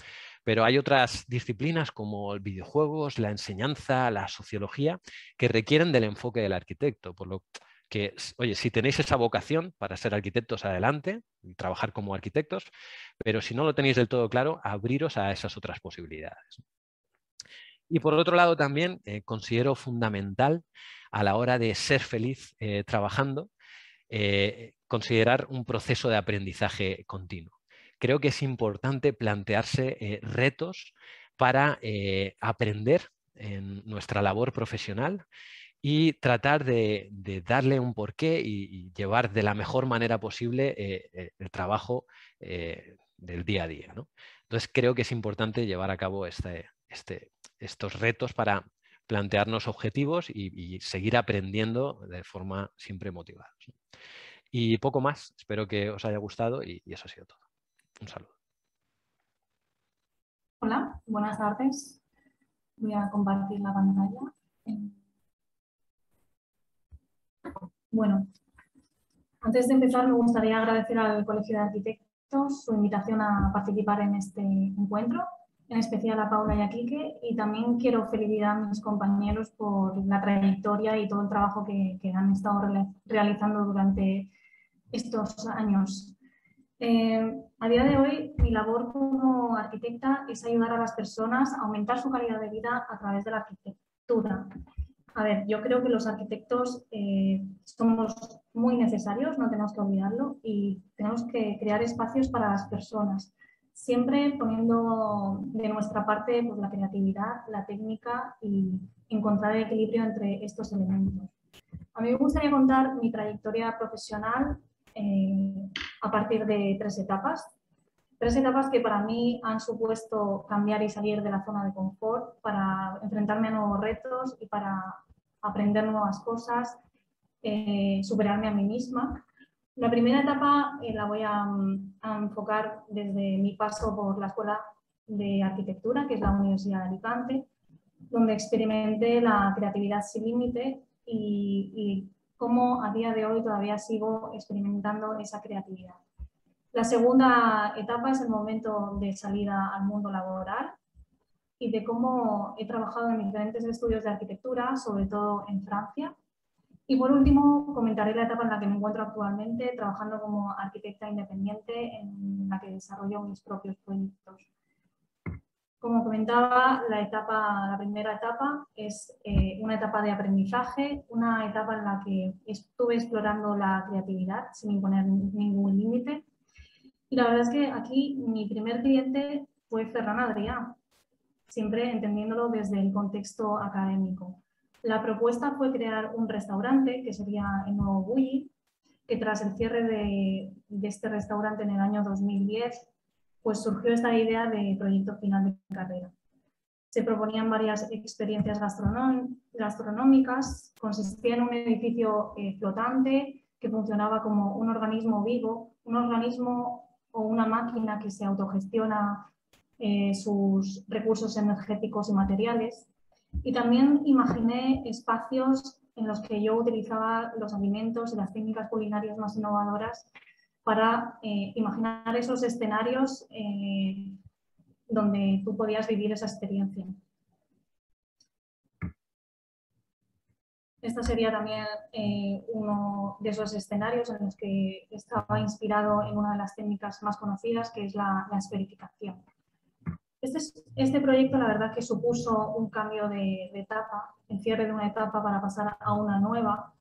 pero hay otras disciplinas como el videojuegos, la enseñanza, la sociología, que requieren del enfoque del arquitecto, por lo que, oye, si tenéis esa vocación para ser arquitectos, adelante, y trabajar como arquitectos, pero si no lo tenéis del todo claro, abriros a esas otras posibilidades. Y por otro lado también considero fundamental a la hora de ser feliz trabajando, considerar un proceso de aprendizaje continuo. Creo que es importante plantearse retos para aprender en nuestra labor profesional y tratar de darle un porqué y llevar de la mejor manera posible el trabajo del día a día, ¿no? Entonces creo que es importante llevar a cabo estos retos para plantearnos objetivos y seguir aprendiendo de forma siempre motivada, ¿no? Y poco más, espero que os haya gustado y eso ha sido todo. Un saludo. Hola, buenas tardes. Voy a compartir la pantalla. Bueno, antes de empezar me gustaría agradecer al Colegio de Arquitectos su invitación a participar en este encuentro, en especial a Paula y a Quique, y también quiero felicitar a mis compañeros por la trayectoria y todo el trabajo que han estado realizando durante estos años. A día de hoy, mi labor como arquitecta es ayudar a las personas a aumentar su calidad de vida a través de la arquitectura. A ver, yo creo que los arquitectos somos muy necesarios, no tenemos que olvidarlo, y tenemos que crear espacios para las personas, siempre poniendo de nuestra parte pues, la creatividad, la técnica y encontrar el equilibrio entre estos elementos. A mí me gustaría contar mi trayectoria profesional a partir de tres etapas que para mí han supuesto cambiar y salir de la zona de confort para enfrentarme a nuevos retos y para aprender nuevas cosas, superarme a mí misma. La primera etapa la voy a enfocar desde mi paso por la Escuela de Arquitectura, que es la Universidad de Alicante, donde experimenté la creatividad sin límite y cómo a día de hoy todavía sigo experimentando esa creatividad. La segunda etapa es el momento de salida al mundo laboral y de cómo he trabajado en diferentes estudios de arquitectura, sobre todo en Francia, Y por último, comentaré la etapa en la que me encuentro actualmente, trabajando como arquitecta independiente en la que desarrollo mis propios proyectos. Como comentaba, la primera etapa es una etapa de aprendizaje, una etapa en la que estuve explorando la creatividad sin imponer ningún límite. Y la verdad es que aquí mi primer cliente fue Ferran Adrià, siempre entendiéndolo desde el contexto académico. La propuesta fue crear un restaurante, que sería el nuevo Bulli, que tras el cierre de este restaurante en el año 2010, pues surgió esta idea de proyecto final de carrera. Se proponían varias experiencias gastronómicas, consistía en un edificio flotante que funcionaba como un organismo vivo, un organismo o una máquina que se autogestiona sus recursos energéticos y materiales. Y también imaginé espacios en los que yo utilizaba los alimentos y las técnicas culinarias más innovadoras para imaginar esos escenarios donde tú podías vivir esa experiencia. Este sería también uno de esos escenarios en los que estaba inspirado en una de las técnicas más conocidas, que es la esferificación. Este proyecto, la verdad, que supuso un cambio de etapa, el cierre de una etapa para pasar a una nueva.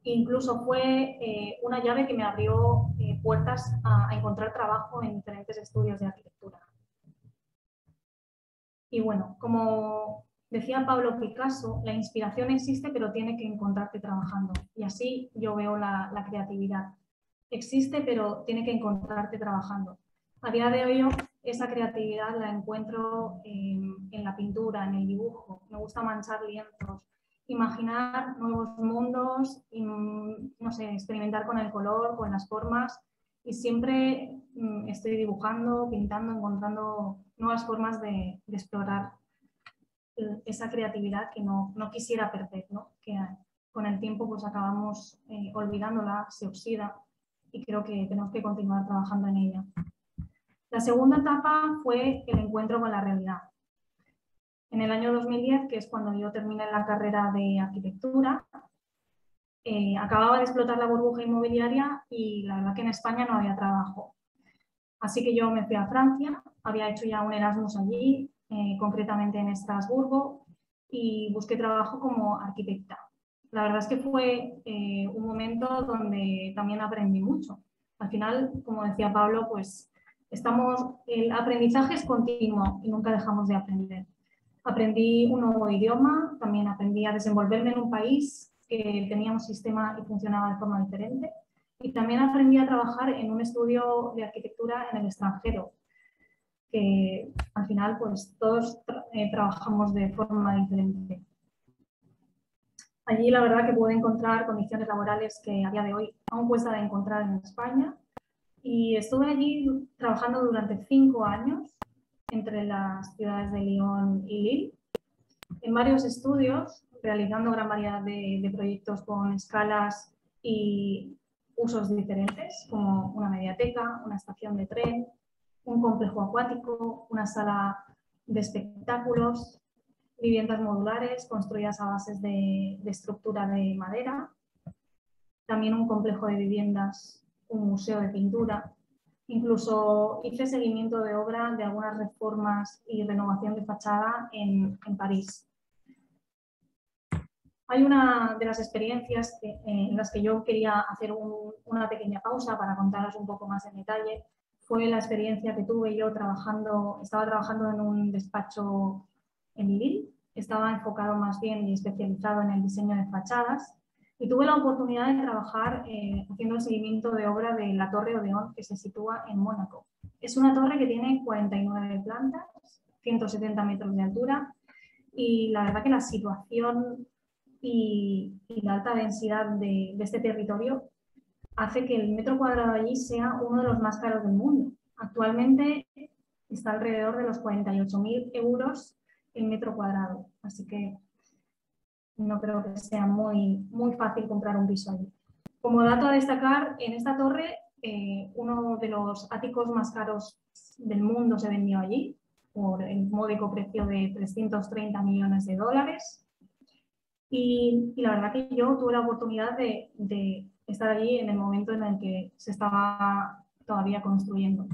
Incluso fue una llave que me abrió puertas a encontrar trabajo en diferentes estudios de arquitectura. Y bueno, como decía Pablo Picasso, la inspiración existe, pero tiene que encontrarte trabajando. Y así yo veo la creatividad. Existe, pero tiene que encontrarte trabajando. A día de hoy, esa creatividad la encuentro en la pintura, en el dibujo. Me gusta manchar lienzos, imaginar nuevos mundos, no sé, experimentar con el color, con las formas. Y siempre estoy dibujando, pintando, encontrando nuevas formas de explorar esa creatividad que no quisiera perder, ¿no? Que con el tiempo pues acabamos olvidándola, se oxida, y creo que tenemos que continuar trabajando en ella. La segunda etapa fue el encuentro con la realidad. En el año 2010, que es cuando yo terminé la carrera de arquitectura, acababa de explotar la burbuja inmobiliaria y la verdad que en España no había trabajo. Así que yo me fui a Francia, había hecho ya un Erasmus allí, concretamente en Estrasburgo, y busqué trabajo como arquitecta. La verdad es que fue un momento donde también aprendí mucho. Al final, como decía Pablo, pues el aprendizaje es continuo y nunca dejamos de aprender. Aprendí un nuevo idioma, también aprendí a desenvolverme en un país que tenía un sistema y funcionaba de forma diferente. Y también aprendí a trabajar en un estudio de arquitectura en el extranjero, que al final pues todos trabajamos de forma diferente. Allí la verdad que pude encontrar condiciones laborales que a día de hoy aún cuesta de encontrar en España, y estuve allí trabajando durante 5 años entre las ciudades de Lyon y Lille, en varios estudios, realizando gran variedad de proyectos con escalas y usos diferentes, como una mediateca, una estación de tren, un complejo acuático, una sala de espectáculos, viviendas modulares construidas a bases de estructura de madera, también un complejo de viviendas, un museo de pintura. Incluso hice seguimiento de obra de algunas reformas y renovación de fachada en París. Hay una de las experiencias en las que yo quería hacer una pequeña pausa para contaros un poco más en detalle. Fue la experiencia que tuve yo estaba trabajando en un despacho en Lille, estaba enfocado más bien y especializado en el diseño de fachadas, y tuve la oportunidad de trabajar haciendo el seguimiento de obra de la Torre Odeón, que se sitúa en Mónaco. Es una torre que tiene 49 plantas, 170 metros de altura, y la verdad que la situación y la alta densidad de este territorio hace que el metro cuadrado allí sea uno de los más caros del mundo. Actualmente está alrededor de los 48.000 euros el metro cuadrado, así que no creo que sea muy fácil comprar un piso allí. Como dato a destacar, en esta torre uno de los áticos más caros del mundo se vendió allí por el módico precio de 330 millones de dólares. Y la verdad que yo tuve la oportunidad de estar allí en el momento en el que se estaba todavía construyendo.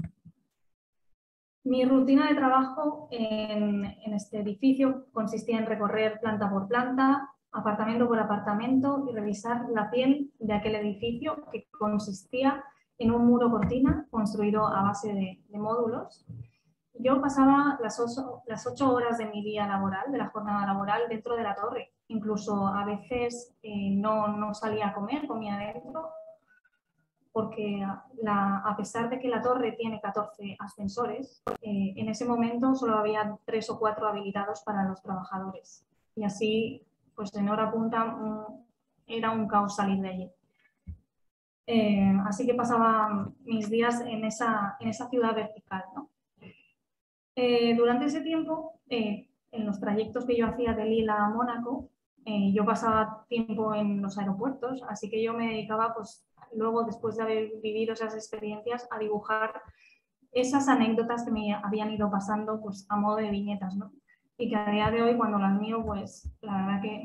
Mi rutina de trabajo en este edificio consistía en recorrer planta por planta, apartamento por apartamento y revisar la piel de aquel edificio, que consistía en un muro cortina construido a base de módulos. Yo pasaba las 8 horas de mi día laboral, de la jornada laboral, dentro de la torre. Incluso a veces no salía a comer, comía dentro, porque a pesar de que la torre tiene 14 ascensores, en ese momento solo había 3 o 4 habilitados para los trabajadores. Y así, pues en hora punta, era un caos salir de allí. Así que pasaba mis días en esa ciudad vertical, ¿no? Durante ese tiempo, en los trayectos que yo hacía de Lille a Mónaco, yo pasaba tiempo en los aeropuertos, así que yo me dedicaba, pues, luego, después de haber vivido esas experiencias, a dibujar esas anécdotas que me habían ido pasando, pues, a modo de viñetas, ¿no? Y que a día de hoy, cuando las miro, pues la verdad que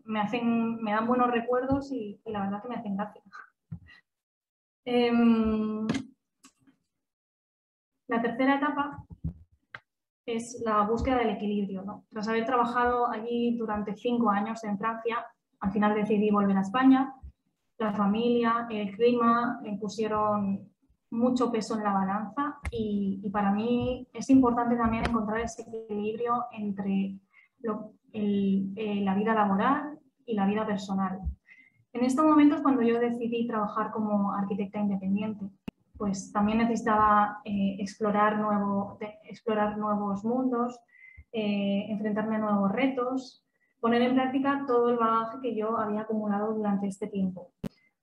me dan buenos recuerdos y la verdad que me hacen gracia. La tercera etapa es la búsqueda del equilibrio, ¿no? Tras haber trabajado allí durante 5 años en Francia, al final decidí volver a España. La familia, el clima me pusieron mucho peso en la balanza y para mí es importante también encontrar ese equilibrio entre la vida laboral y la vida personal. En estos momentos, cuando yo decidí trabajar como arquitecta independiente, pues también necesitaba explorar nuevos mundos, enfrentarme a nuevos retos, poner en práctica todo el bagaje que yo había acumulado durante este tiempo.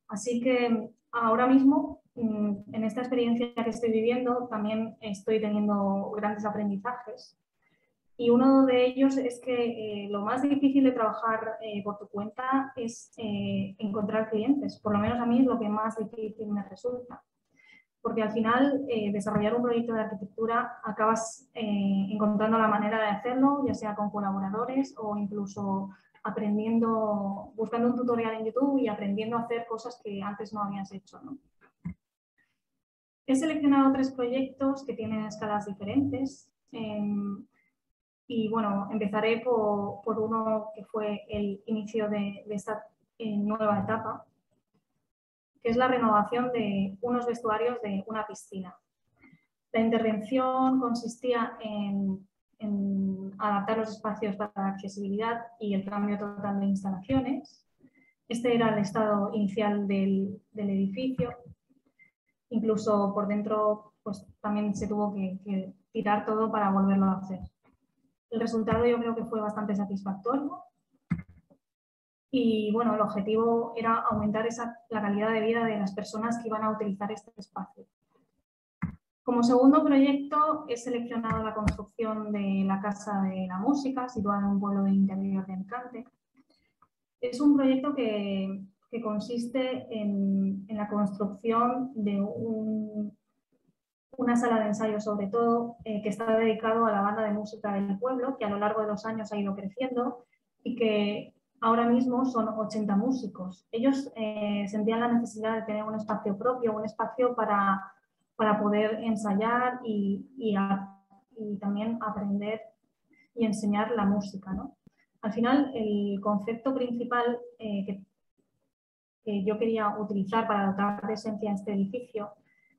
Así que ahora mismo, en esta experiencia que estoy viviendo, también estoy teniendo grandes aprendizajes. Y uno de ellos es que lo más difícil de trabajar por tu cuenta es encontrar clientes. Por lo menos a mí es lo que más difícil me resulta. Porque al final, desarrollar un proyecto de arquitectura, acabas encontrando la manera de hacerlo, ya sea con colaboradores o incluso aprendiendo, buscando un tutorial en YouTube y aprendiendo a hacer cosas que antes no habías hecho, ¿no? He seleccionado 3 proyectos que tienen escalas diferentes. Y bueno, empezaré por uno que fue el inicio de esta nueva etapa, que es la renovación de unos vestuarios de una piscina. La intervención consistía en adaptar los espacios para la accesibilidad y el cambio total de instalaciones. Este era el estado inicial del edificio. Incluso por dentro, pues también se tuvo que tirar todo para volverlo a hacer. El resultado yo creo que fue bastante satisfactorio y bueno, el objetivo era aumentar la calidad de vida de las personas que iban a utilizar este espacio. Como segundo proyecto he seleccionado la construcción de la Casa de la Música, situada en un pueblo del interior de Alicante. Es un proyecto que consiste en la construcción de una sala de ensayo, sobre todo, que está dedicado a la banda de música del pueblo, que a lo largo de los años ha ido creciendo y que ahora mismo son 80 músicos. Ellos sentían la necesidad de tener un espacio propio, un espacio para poder ensayar y también aprender y enseñar la música, ¿no? Al final, el concepto principal que yo quería utilizar para dotar de esencia a este edificio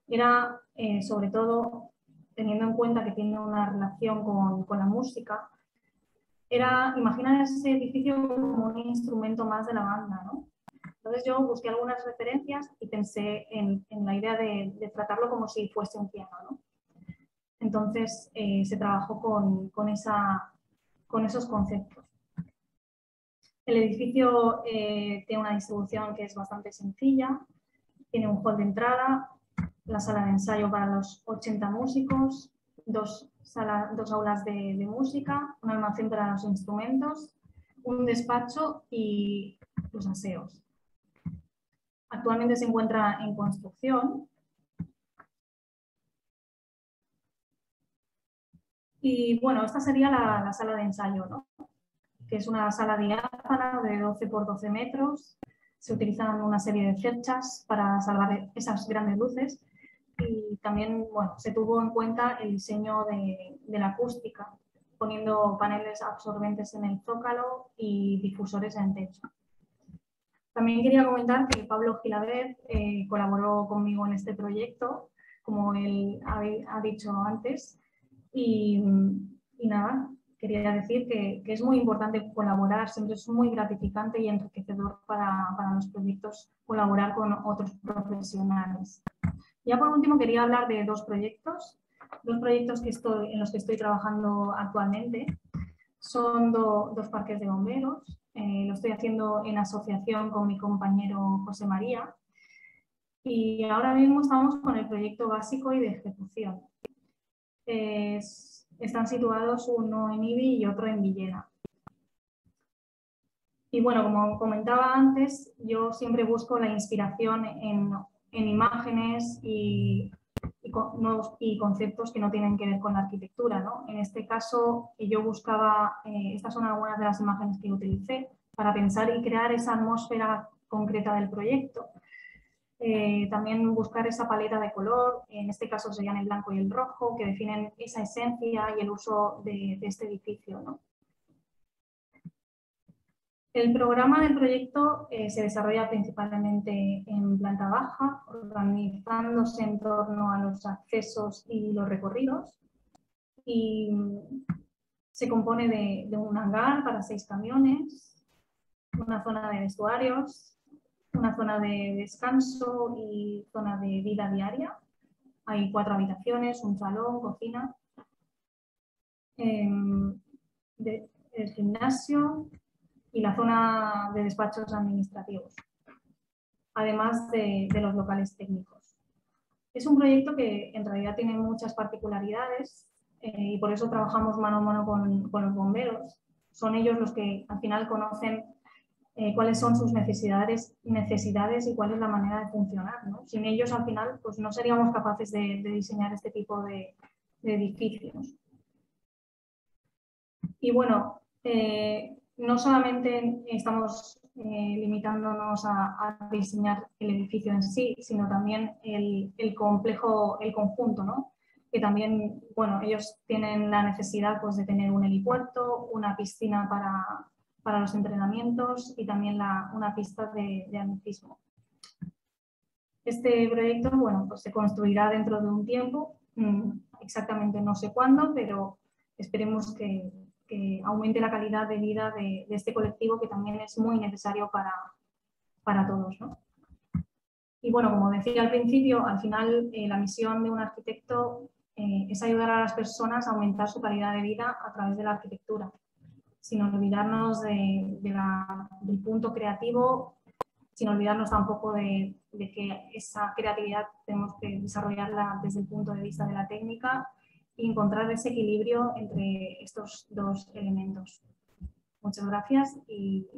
era, sobre todo, teniendo en cuenta que tiene una relación con la música, era imaginar ese edificio como un instrumento más de la banda, ¿no? Entonces yo busqué algunas referencias y pensé en la idea de tratarlo como si fuese un piano, ¿no? Entonces se trabajó con esos conceptos. El edificio tiene una distribución que es bastante sencilla, tiene un hall de entrada, la sala de ensayo para los 80 músicos, dos aulas de música, un almacén para los instrumentos, un despacho y los aseos. Actualmente se encuentra en construcción. Y bueno, esta sería la sala de ensayo, ¿no? que es una sala diáfana de 12 por 12 metros. Se utilizan una serie de cerchas para salvar esas grandes luces y también bueno, se tuvo en cuenta el diseño de la acústica, poniendo paneles absorbentes en el zócalo y difusores en el techo. También quería comentar que Pablo Gilabert colaboró conmigo en este proyecto, como él ha dicho antes, y nada, quería decir que es muy importante colaborar, siempre es muy gratificante y enriquecedor para los proyectos colaborar con otros profesionales. Ya por último quería hablar de dos proyectos en los que estoy trabajando actualmente. Son dos parques de bomberos. Lo estoy haciendo en asociación con mi compañero José María. Y ahora mismo estamos con el proyecto básico y de ejecución. Están situados uno en Ibi y otro en Villena. Y bueno, como comentaba antes, yo siempre busco la inspiración en imágenes y conceptos que no tienen que ver con la arquitectura, ¿no? En este caso, yo buscaba, estas son algunas de las imágenes que utilicé para pensar y crear esa atmósfera concreta del proyecto. También buscar esa paleta de color, en este caso serían el blanco y el rojo, que definen esa esencia y el uso de este edificio, ¿no? El programa del proyecto se desarrolla principalmente en planta baja, organizándose en torno a los accesos y los recorridos. Y se compone de un hangar para 6 camiones, una zona de vestuarios, una zona de descanso y zona de vida diaria. Hay 4 habitaciones, un salón, cocina, el gimnasio y la zona de despachos administrativos, además de los locales técnicos. Es un proyecto que en realidad tiene muchas particularidades y por eso trabajamos mano a mano con los bomberos. Son ellos los que al final conocen cuáles son sus necesidades y cuál es la manera de funcionar, ¿no? Sin ellos al final pues no seríamos capaces de diseñar este tipo de edificios. Y bueno, no solamente estamos limitándonos a diseñar el edificio en sí, sino también el complejo, el conjunto, ¿no? Que también, bueno, ellos tienen la necesidad pues, de tener un helipuerto, una piscina para los entrenamientos y también una pista de atletismo. Este proyecto, bueno, pues se construirá dentro de un tiempo, exactamente no sé cuándo, pero esperemos que aumente la calidad de vida de este colectivo que también es muy necesario para todos, ¿no? Y bueno, como decía al principio, al final la misión de un arquitecto es ayudar a las personas a aumentar su calidad de vida a través de la arquitectura, sin olvidarnos del punto creativo, sin olvidarnos tampoco de que esa creatividad tenemos que desarrollarla desde el punto de vista de la técnica y encontrar ese equilibrio entre estos dos elementos. Muchas gracias y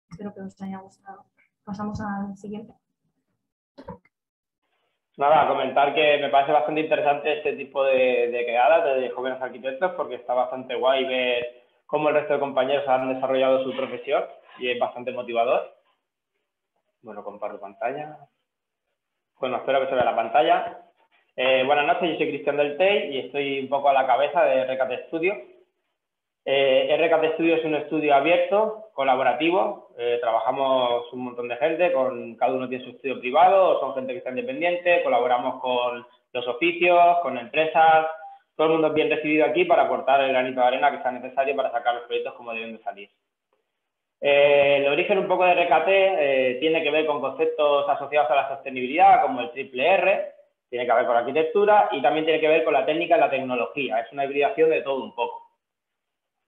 espero que os haya gustado. Pasamos al siguiente. Nada, comentar que me parece bastante interesante este tipo de quedadas de jóvenes arquitectos porque está bastante guay ver cómo el resto de compañeros han desarrollado su profesión y es bastante motivador. Bueno, comparto pantalla. Bueno, espero que se vea la pantalla. Buenas noches, yo soy Cristian del Tey y estoy un poco a la cabeza de RKT Studio. RKT Studio es un estudio abierto, colaborativo. Trabajamos un montón de gente, cada uno tiene su estudio privado, son gente que está independiente, colaboramos con los oficios, con empresas. Todo el mundo es bien recibido aquí para aportar el granito de arena que sea necesario para sacar los proyectos como deben de salir. El origen un poco de RKT tiene que ver con conceptos asociados a la sostenibilidad, como el triple R, tiene que ver con la arquitectura y también tiene que ver con la técnica y la tecnología. Es una hibridación de todo un poco.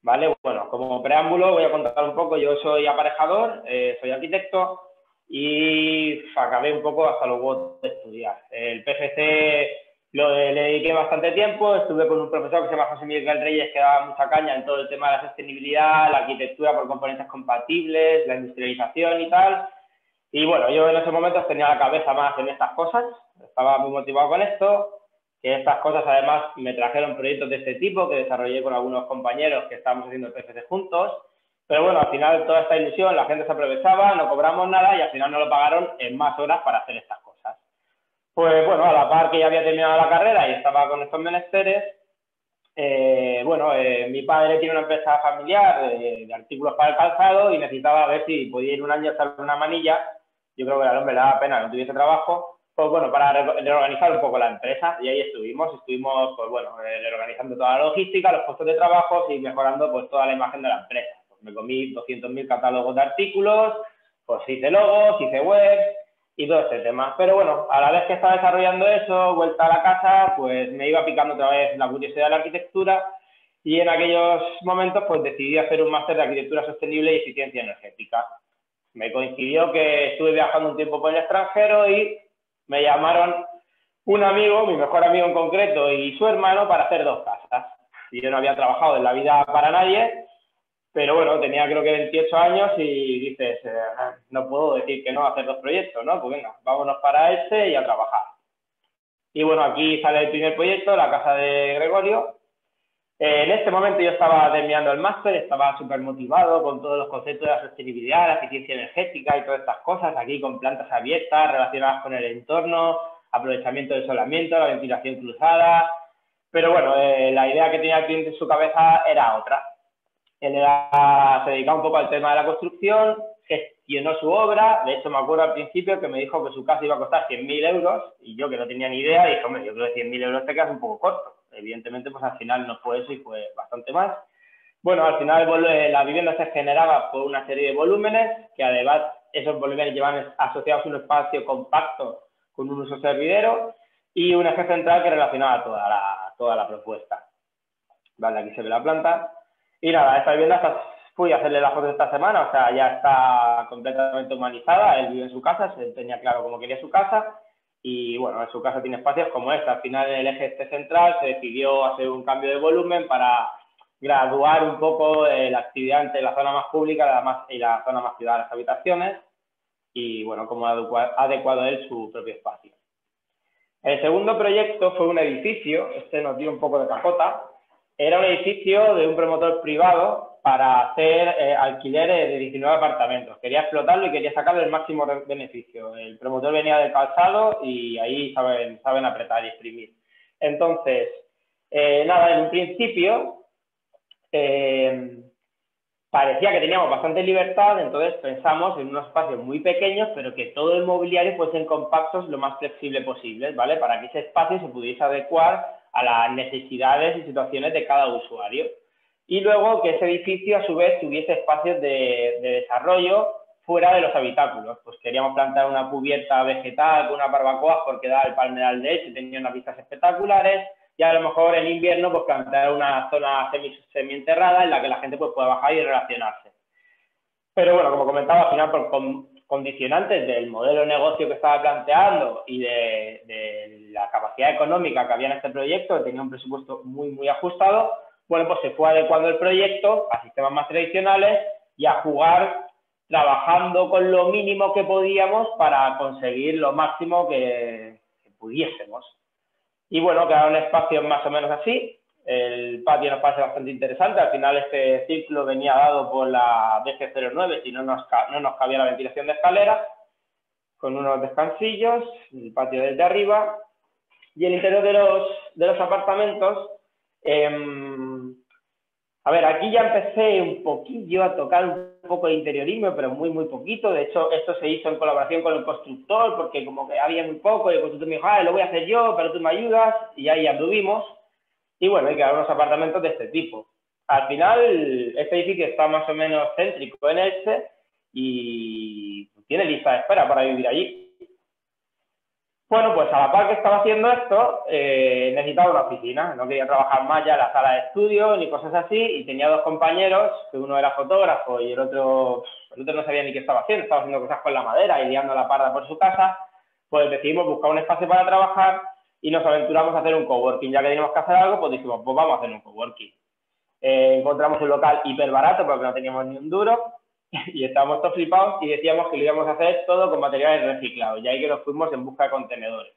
¿Vale? Bueno, como preámbulo voy a contar un poco. Yo soy aparejador, soy arquitecto y acabé un poco hasta los huevos de estudiar. El PFC le dediqué bastante tiempo, estuve con un profesor que se llama José Miguel Reyes que daba mucha caña en todo el tema de la sostenibilidad, la arquitectura por componentes compatibles, la industrialización y tal. Y bueno, yo en esos momentos tenía la cabeza más en estas cosas, estaba muy motivado con esto, que estas cosas además me trajeron proyectos de este tipo que desarrollé con algunos compañeros que estábamos haciendo el PFC juntos Pero bueno, al final toda esta ilusión, la gente se aprovechaba, no cobramos nada y al final nos lo pagaron en más horas para hacer estas cosas. Pues bueno, a la par que ya había terminado la carrera y estaba con estos menesteres, mi padre tiene una empresa familiar de artículos para el calzado y necesitaba ver si podía ir un año a hacer una manilla. Yo creo que al hombre le daba pena que no tuviese trabajo, pues bueno, para reorganizar un poco la empresa, y ahí estuvimos pues bueno, reorganizando toda la logística, los puestos de trabajo y mejorando pues toda la imagen de la empresa. Pues me comí 200.000 catálogos de artículos, pues hice logos, hice web y todo este tema. Pero bueno, a la vez que estaba desarrollando eso, vuelta a la casa, pues me iba picando otra vez la curiosidad de la arquitectura y en aquellos momentos pues decidí hacer un máster de arquitectura sostenible y eficiencia energética. Me coincidió que estuve viajando un tiempo por el extranjero y me llamaron un amigo, mi mejor amigo en concreto, y su hermano para hacer 2 casas. Y yo no había trabajado en la vida para nadie, pero bueno, tenía creo que 28 años y dices, no puedo decir que no a hacer 2 proyectos, ¿no? Pues venga, vámonos para este y a trabajar. Y bueno, aquí sale el primer proyecto, la casa de Gregorio. En este momento yo estaba terminando el máster, estaba súper motivado con todos los conceptos de la sostenibilidad, la eficiencia energética y todas estas cosas, aquí con plantas abiertas relacionadas con el entorno, aprovechamiento del solamiento, la ventilación cruzada. Pero bueno, la idea que tenía el cliente en su cabeza era otra. Él se dedicaba un poco al tema de la construcción, gestionó su obra. De hecho, me acuerdo al principio que me dijo que su casa iba a costar 100.000 euros y yo, que no tenía ni idea, dije, hombre, yo creo que 100.000 euros te quedas un poco corto. Evidentemente, pues al final no fue eso y fue bastante más. Bueno, al final la vivienda se generaba por una serie de volúmenes, que además esos volúmenes llevan asociados un espacio compacto con un uso servidero y un eje central que relacionaba toda la propuesta. Vale, aquí se ve la planta. Y nada, esta vivienda fui a hacerle la foto esta semana, o sea, ya está completamente humanizada. Él vive en su casa, se tenía claro cómo quería su casa. Y bueno, en su casa tiene espacios como este. Al final, en el eje este central se decidió hacer un cambio de volumen para graduar un poco la actividad entre la zona más pública y la zona más privada de las habitaciones. Y bueno, cómo ha adecuado él su propio espacio. El segundo proyecto fue un edificio, este nos dio un poco de capota. Era un edificio de un promotor privado para hacer alquileres de 19 apartamentos. Quería explotarlo y quería sacarle el máximo beneficio. El promotor venía del calzado y ahí saben apretar y exprimir. Entonces, nada, en un principio parecía que teníamos bastante libertad, entonces pensamos en unos espacios muy pequeños, pero que todo el mobiliario fuesen compactos lo más flexible posible, ¿vale? Para que ese espacio se pudiese adecuar a las necesidades y situaciones de cada usuario. Y luego que ese edificio, a su vez, tuviese espacios de desarrollo fuera de los habitáculos. Pues queríamos plantar una cubierta vegetal con unas barbacoas porque daba el palmeral de hecho y tenía unas vistas espectaculares. Y a lo mejor en invierno pues plantar una zona semi-enterrada en la que la gente pues pueda bajar y relacionarse. Pero bueno, como comentaba, al final por condicionantes del modelo de negocio que estaba planteando y de la capacidad económica que había en este proyecto, que tenía un presupuesto muy ajustado, bueno, pues se fue adecuando el proyecto a sistemas más tradicionales y a jugar trabajando con lo mínimo que podíamos para conseguir lo máximo que pudiésemos. Y bueno, quedaron espacios más o menos así. El patio nos parece bastante interesante. Al final este círculo venía dado por la DG09 y no nos cabía la ventilación de escalera, con unos descansillos, el patio desde arriba. Y el interior de los apartamentos, a ver, aquí ya empecé un poquillo a tocar un poco de interiorismo, pero muy poquito. De hecho, esto se hizo en colaboración con el constructor, porque como que había muy poco, y el constructor me dijo, lo voy a hacer yo, pero tú me ayudas, y ahí anduvimos. Y bueno, hay que dar unos apartamentos de este tipo. Al final, este edificio está más o menos céntrico en Elche y tiene lista de espera para vivir allí. Bueno, pues a la par que estaba haciendo esto, necesitaba una oficina. No quería trabajar más ya en la sala de estudio ni cosas así, y tenía 2 compañeros, que uno era fotógrafo y el otro no sabía ni qué estaba haciendo cosas con la madera y liando la parda por su casa. Pues decidimos buscar un espacio para trabajar y nos aventuramos a hacer un coworking. Ya que teníamos que hacer algo, pues dijimos, pues vamos a hacer un coworking. Encontramos un local hiper barato porque no teníamos ni un duro y estábamos todos flipados y decíamos que lo íbamos a hacer todo con materiales reciclados. Y ahí que nos fuimos en busca de contenedores.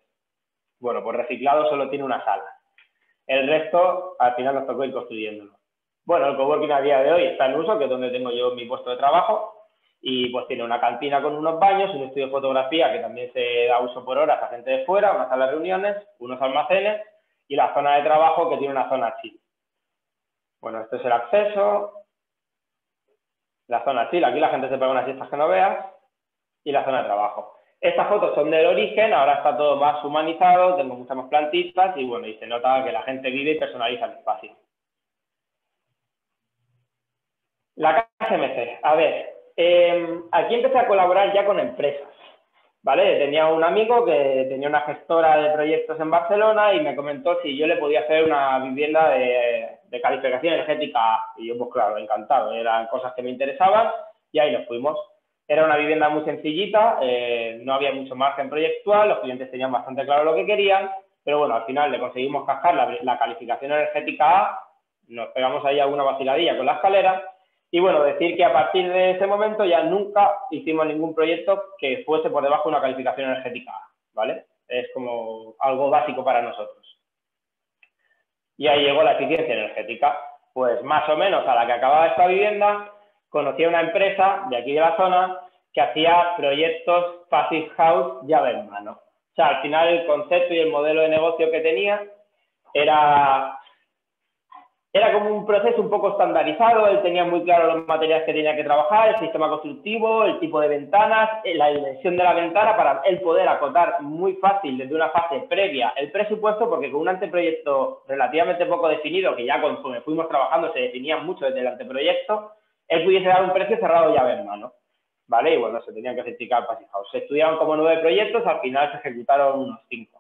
Bueno, pues reciclado solo tiene una sala. El resto, al final nos tocó ir construyéndolo. Bueno, el coworking a día de hoy está en uso, que es donde tengo yo mi puesto de trabajo, y pues tiene una cantina con unos baños, un estudio de fotografía que también se da uso por horas a gente de fuera, una sala de reuniones, unos almacenes y la zona de trabajo que tiene una zona chill. Bueno, este es el acceso, la zona chill, aquí la gente se pega unas siestas que no veas, y la zona de trabajo. Estas fotos son del origen, ahora está todo más humanizado, tengo muchas más plantitas y bueno, y se nota que la gente vive y personaliza el espacio. La KSMC, a ver, aquí empecé a colaborar ya con empresas, ¿vale? Tenía un amigo que tenía una gestora de proyectos en Barcelona y me comentó si yo le podía hacer una vivienda de calificación energética A. Y yo, pues claro, encantado, eran cosas que me interesaban y ahí nos fuimos. Era una vivienda muy sencillita, no había mucho margen proyectual, los clientes tenían bastante claro lo que querían, pero bueno, al final le conseguimos cascar la calificación energética A, nos pegamos ahí alguna vaciladilla con la escalera. Y bueno, decir que a partir de ese momento ya nunca hicimos ningún proyecto que fuese por debajo de una calificación energética A, ¿vale? Es como algo básico para nosotros. Y ahí llegó la eficiencia energética. Pues más o menos a la que acababa esta vivienda, conocí a una empresa de aquí de la zona que hacía proyectos Passive House llave en mano. O sea, al final el concepto y el modelo de negocio que tenía era como un proceso un poco estandarizado, él tenía muy claro los materiales que tenía que trabajar, el sistema constructivo, el tipo de ventanas, la dimensión de la ventana para él poder acotar muy fácil desde una fase previa el presupuesto, porque con un anteproyecto relativamente poco definido, que ya conforme fuimos trabajando se definía mucho desde el anteproyecto, él pudiese dar un precio cerrado llave en mano, ¿vale? Y bueno, se tenían que certificar Passive House. Se estudiaron como 9 proyectos, al final se ejecutaron unos 5.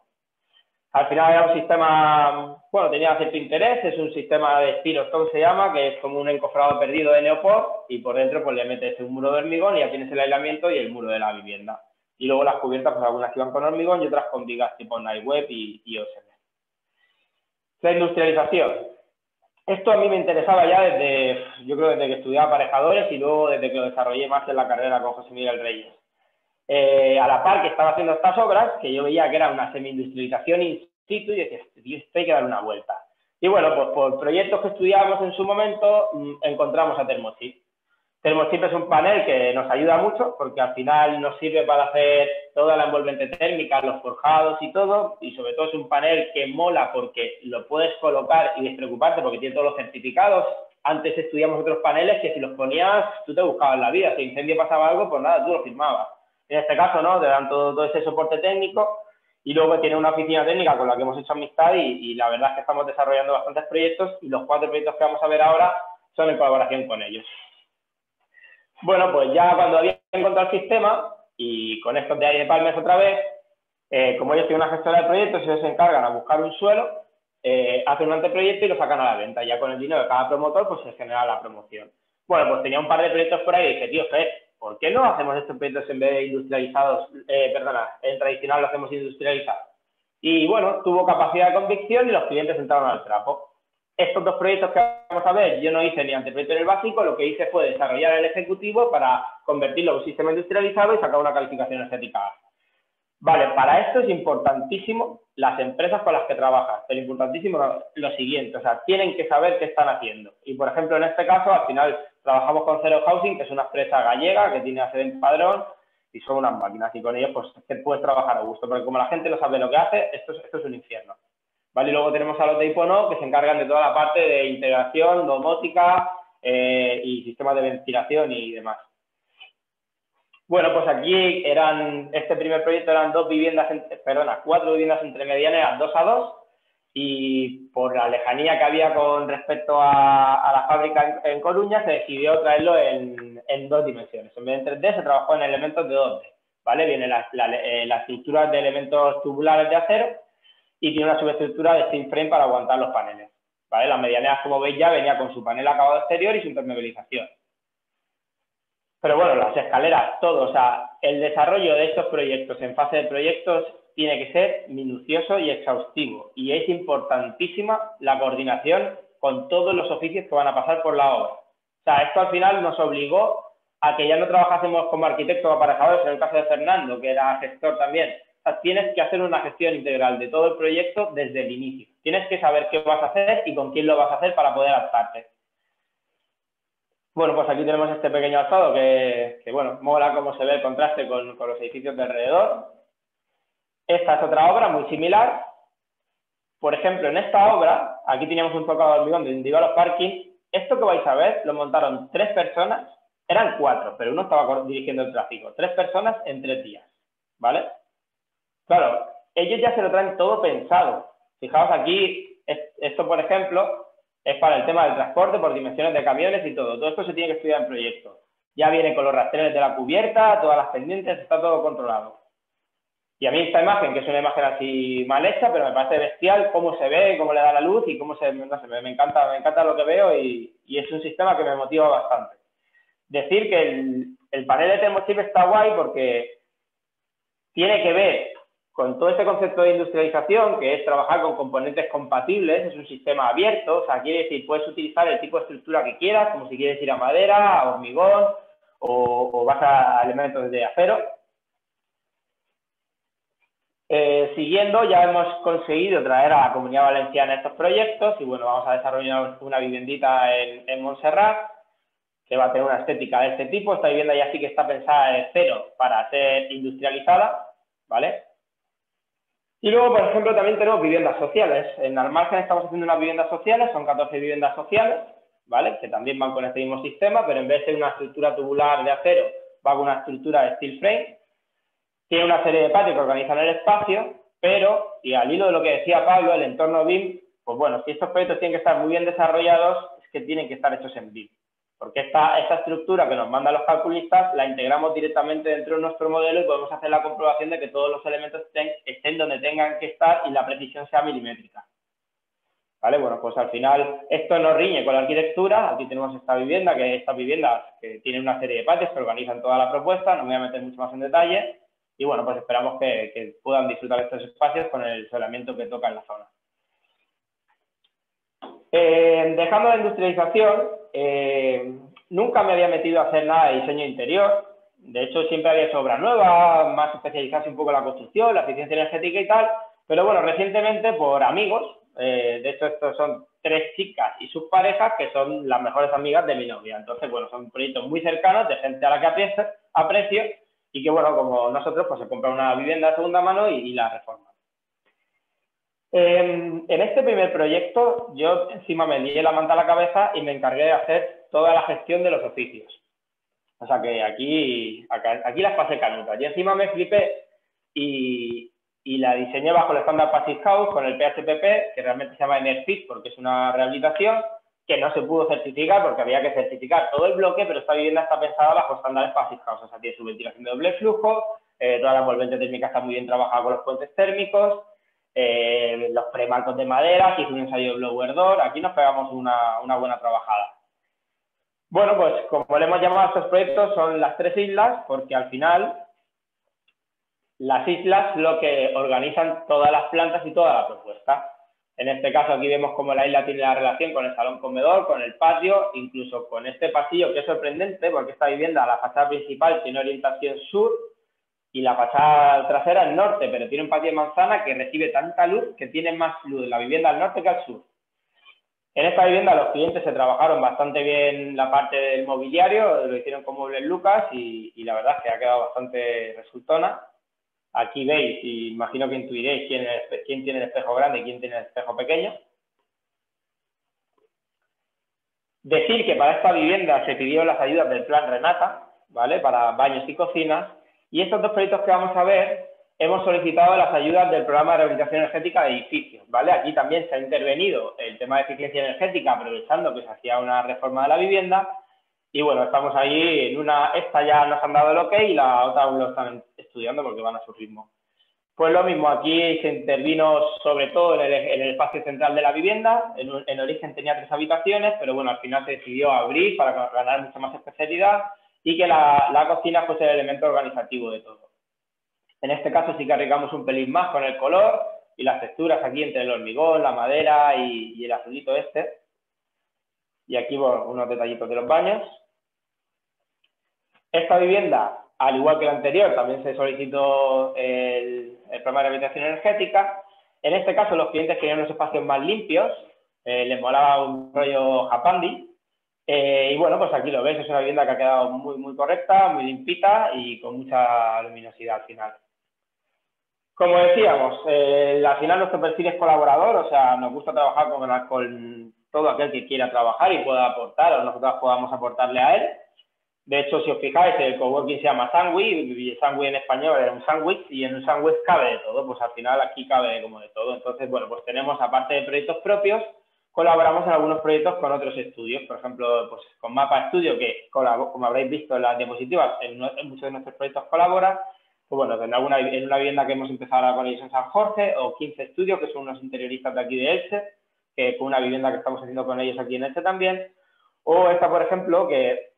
Al final era un sistema, bueno, tenía cierto interés, es un sistema de Spirostone se llama, que es como un encofrado perdido de neopor y por dentro pues le metes un muro de hormigón y ya tienes el aislamiento y el muro de la vivienda. Y luego las cubiertas, pues algunas iban con hormigón y otras con vigas tipo Nightweb y OSB. La industrialización. Esto a mí me interesaba ya desde, yo creo desde que estudiaba aparejadores y luego desde que lo desarrollé más en la carrera con José Miguel Reyes. A la par que estaba haciendo estas obras, que yo veía que era una semi-industrialización in situ y decía, esto hay que dar una vuelta. Y bueno, pues por proyectos que estudiábamos en su momento, encontramos a Thermochip. Thermochip es un panel que nos ayuda mucho porque al final nos sirve para hacer toda la envolvente térmica, los forjados y todo, y sobre todo es un panel que mola porque lo puedes colocar y despreocuparte porque tiene todos los certificados. Antes estudiamos otros paneles que si los ponías, tú te buscabas la vida, si incendio pasaba algo, pues nada, tú lo firmabas. En este caso, ¿no? Te dan todo ese soporte técnico y luego tiene una oficina técnica con la que hemos hecho amistad y la verdad es que estamos desarrollando bastantes proyectos y los 4 proyectos que vamos a ver ahora son en colaboración con ellos. Bueno, pues ya cuando había encontrado el sistema y con estos de Aire Palmes otra vez, como ellos tienen una gestora de proyectos, ellos se encargan a buscar un suelo, hacen un anteproyecto y lo sacan a la venta. Ya con el dinero de cada promotor, pues se genera la promoción. Bueno, pues tenía un par de proyectos por ahí y dije, tío, Fer, ¿por qué no hacemos estos proyectos en vez de industrializados? En tradicional lo hacemos industrializado. Y bueno, tuvo capacidad de convicción y los clientes entraron al trapo. Estos 2 proyectos que vamos a ver, yo no hice ni anteproyecto en el básico, lo que hice fue desarrollar el ejecutivo para convertirlo en un sistema industrializado y sacar una calificación energética A. Vale, para esto es importantísimo las empresas con las que trabajas, pero importantísimo lo siguiente, o sea, tienen que saber qué están haciendo. Y por ejemplo, en este caso, al final trabajamos con Zero Housing, que es una empresa gallega que tiene sede en Padrón y son unas máquinas y con ellos pues que puedes trabajar a gusto, porque como la gente no sabe lo que hace, esto es un infierno. ¿Vale? Y luego tenemos a los de Hipono que se encargan de toda la parte de integración, domótica y sistemas de ventilación y demás. Bueno, pues aquí este primer proyecto eran 4 viviendas entre medianeras 2 a 2 y por la lejanía que había con respecto a la fábrica en Coruña se decidió traerlo en 2 dimensiones. En vez de en 3D se trabajó en elementos de 2D, ¿vale? Viene la estructura de elementos tubulares de acero y tiene una subestructura de steel frame para aguantar los paneles, ¿vale? Las medianeras, como veis ya, venía con su panel acabado exterior y su impermeabilización. Pero bueno, las escaleras, todo, o sea, el desarrollo de estos proyectos en fase de proyectos tiene que ser minucioso y exhaustivo. Y es importantísima la coordinación con todos los oficios que van a pasar por la obra. O sea, esto al final nos obligó a que ya no trabajásemos como arquitectos o aparejadores, en el caso de Fernando, que era gestor también. O sea, tienes que hacer una gestión integral de todo el proyecto desde el inicio. Tienes que saber qué vas a hacer y con quién lo vas a hacer para poder adaptarte. Bueno, pues aquí tenemos este pequeño alzado que bueno, mola cómo se ve el contraste con los edificios de alrededor. Esta es otra obra muy similar. Por ejemplo, en esta obra, aquí teníamos un tocado de hormigón donde iba a los parkings. Esto que vais a ver lo montaron 3 personas, eran 4, pero uno estaba dirigiendo el tráfico. 3 personas en 3 días, ¿vale? Claro, ellos ya se lo traen todo pensado. Fijaos aquí, esto por ejemplo, es para el tema del transporte por dimensiones de camiones y todo. Todo esto se tiene que estudiar en proyecto. Ya viene con los rastreros de la cubierta, todas las pendientes, está todo controlado. Y a mí esta imagen, que es una imagen así mal hecha, pero me parece bestial cómo se ve, cómo le da la luz y cómo no sé, me encanta lo que veo y es un sistema que me motiva bastante. Decir que el panel de thermochip está guay porque tiene que ver con todo este concepto de industrialización, que es trabajar con componentes compatibles, es un sistema abierto, o sea, quiere decir, puedes utilizar el tipo de estructura que quieras, como si quieres ir a madera, a hormigón, o vas a elementos de acero. Siguiendo, ya hemos conseguido traer a la Comunidad Valenciana estos proyectos y bueno, vamos a desarrollar una viviendita en Montserrat que va a tener una estética de este tipo. Esta vivienda ya sí que está pensada de cero para ser industrializada, ¿vale? Y luego, por ejemplo, también tenemos viviendas sociales. En Almargen estamos haciendo unas viviendas sociales, son 14 viviendas sociales, ¿vale? Que también van con este mismo sistema, pero en vez de ser una estructura tubular de acero, va con una estructura de steel frame. Tiene una serie de patios que organizan el espacio, pero, y al hilo de lo que decía Pablo, el entorno BIM, pues bueno, si estos proyectos tienen que estar muy bien desarrollados, es que tienen que estar hechos en BIM. Porque esta estructura que nos mandan los calculistas la integramos directamente dentro de nuestro modelo y podemos hacer la comprobación de que todos los elementos estén donde tengan que estar y la precisión sea milimétrica. ¿Vale? Bueno, pues al final esto no riñe con la arquitectura. Aquí tenemos estas viviendas que tienen una serie de patios que organizan toda la propuesta, no me voy a meter mucho más en detalle. Y bueno, pues esperamos que puedan disfrutar de estos espacios con el soleamiento que toca en la zona. Dejando la industrialización, nunca me había metido a hacer nada de diseño interior. De hecho, siempre había hecho obra nueva, más especializarse un poco en la construcción, la eficiencia energética y tal. Pero bueno, recientemente por amigos, de hecho estos son 3 chicas y sus parejas que son las mejores amigas de mi novia. Entonces, bueno, son proyectos muy cercanos de gente a la que aprecio y que, bueno, como nosotros, pues se compra una vivienda de segunda mano y la reforman. En este primer proyecto, yo encima me lié la manta a la cabeza y me encargué de hacer toda la gestión de los oficios. O sea que aquí las pasé canutas. Y encima me flipé y la diseñé bajo el estándar Passive House con el PHPP, que realmente se llama Enerfit porque es una rehabilitación, que no se pudo certificar porque había que certificar todo el bloque, pero esta vivienda está pensada bajo estándares Passive House. O sea, tiene su ventilación de doble flujo, toda la envolvente térmica está muy bien trabajada con los puentes térmicos, los premarcos de madera, que hizo un ensayo de blower door. Aquí nos pegamos una buena trabajada. Bueno, pues como le hemos llamado a estos proyectos, son las 3 islas, porque al final las islas lo que organizan todas las plantas y toda la propuesta. En este caso aquí vemos cómo la isla tiene la relación con el salón comedor, con el patio, incluso con este pasillo que es sorprendente porque esta vivienda, la fachada principal tiene orientación sur y la fachada trasera es norte, pero tiene un patio de manzana que recibe tanta luz que tiene más luz la vivienda al norte que al sur. En esta vivienda los clientes se trabajaron bastante bien la parte del mobiliario, lo hicieron con Muebles Lucas y la verdad es que ha quedado bastante resultona. Aquí veis, y imagino que intuiréis quién tiene el espejo grande y quién tiene el espejo pequeño. Decir que para esta vivienda se pidieron las ayudas del Plan Renata, ¿vale? Para baños y cocinas. Y estos 2 proyectos que vamos a ver, hemos solicitado las ayudas del Programa de Rehabilitación Energética de Edificios, ¿vale? Aquí también se ha intervenido el tema de eficiencia energética, aprovechando que se hacía una reforma de la vivienda. Y bueno, estamos ahí en esta ya nos han dado el ok y la otra aún lo están estudiando porque van a su ritmo. Pues lo mismo, aquí se intervino sobre todo en el espacio central de la vivienda. En origen tenía 3 habitaciones, pero bueno, al final se decidió abrir para ganar mucha más especialidad y que la cocina fuese el elemento organizativo de todo. En este caso sí que arriesgamos un pelín más con el color y las texturas aquí entre el hormigón, la madera y el azulito este. Y aquí bueno, unos detallitos de los baños. Esta vivienda, al igual que la anterior, también se solicitó el programa de rehabilitación energética. En este caso, los clientes querían unos espacios más limpios, les molaba un rollo japandi, Y bueno, pues aquí lo ves, es una vivienda que ha quedado muy, muy correcta, muy limpita y con mucha luminosidad al final. Como decíamos, al final nuestro perfil es colaborador, o sea, nos gusta trabajar con todo aquel que quiera trabajar y pueda aportar, o nosotros podamos aportarle a él. De hecho, si os fijáis, el coworking se llama Sandwich, y Sandwich en español es un sándwich, y en un sándwich cabe de todo, pues al final aquí cabe como de todo. Entonces, bueno, pues tenemos, aparte de proyectos propios, colaboramos en algunos proyectos con otros estudios, por ejemplo, pues con Mapa Estudio, que como habréis visto en las diapositivas, en muchos de nuestros proyectos colabora, pues bueno, en una vivienda que hemos empezado ahora con ellos en San Jorge, o 15 Estudios, que son unos interioristas de aquí de Elche, que con una vivienda que estamos haciendo con ellos aquí en Elche también, o esta, por ejemplo, que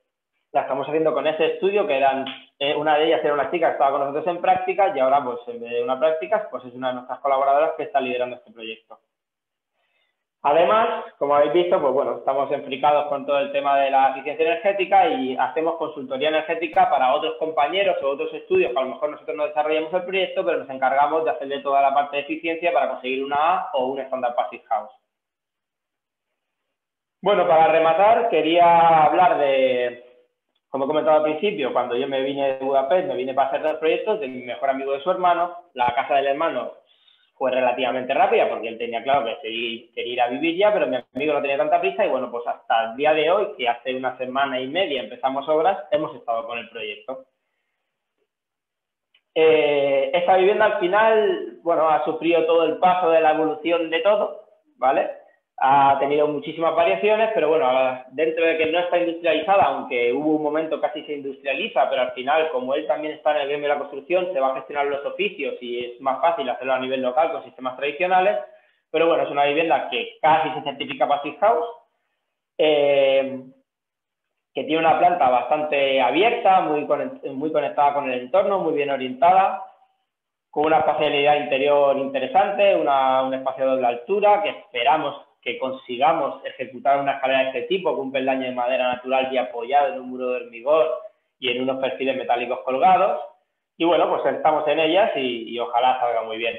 la estamos haciendo con ese estudio, que una de ellas era una chica que estaba con nosotros en prácticas y ahora, pues en vez de una práctica, pues es una de nuestras colaboradoras que está liderando este proyecto. Además, como habéis visto, pues bueno, estamos implicados con todo el tema de la eficiencia energética y hacemos consultoría energética para otros compañeros o otros estudios que a lo mejor nosotros no desarrollamos el proyecto, pero nos encargamos de hacerle toda la parte de eficiencia para conseguir una A o un Standard Passive House. Bueno, para rematar, quería hablar de, como he comentado al principio, cuando yo me vine de Budapest, me vine para hacer dos proyectos de mi mejor amigo de su hermano. La casa del hermano fue relativamente rápida porque él tenía claro que quería ir a vivir ya, pero mi amigo no tenía tanta prisa y bueno, pues hasta el día de hoy, que hace una semana y media empezamos obras, hemos estado con el proyecto. Esta vivienda al final, bueno, ha sufrido todo el paso de la evolución de todo, ¿vale? Ha tenido muchísimas variaciones, pero bueno, dentro de que no está industrializada, aunque hubo un momento casi se industrializa, pero al final, como él también está en el gremio de la construcción, se va a gestionar los oficios y es más fácil hacerlo a nivel local con sistemas tradicionales, pero bueno, es una vivienda que casi se certifica Passive House, que tiene una planta bastante abierta, muy conectada con el entorno, muy bien orientada, con una espacialidad interior interesante, un espacio de doble altura, que esperamos que consigamos ejecutar una escalera de este tipo con un peldaño de madera natural y apoyado en un muro de hormigón y en unos perfiles metálicos colgados. Y bueno, pues estamos en ellas y ojalá salga muy bien.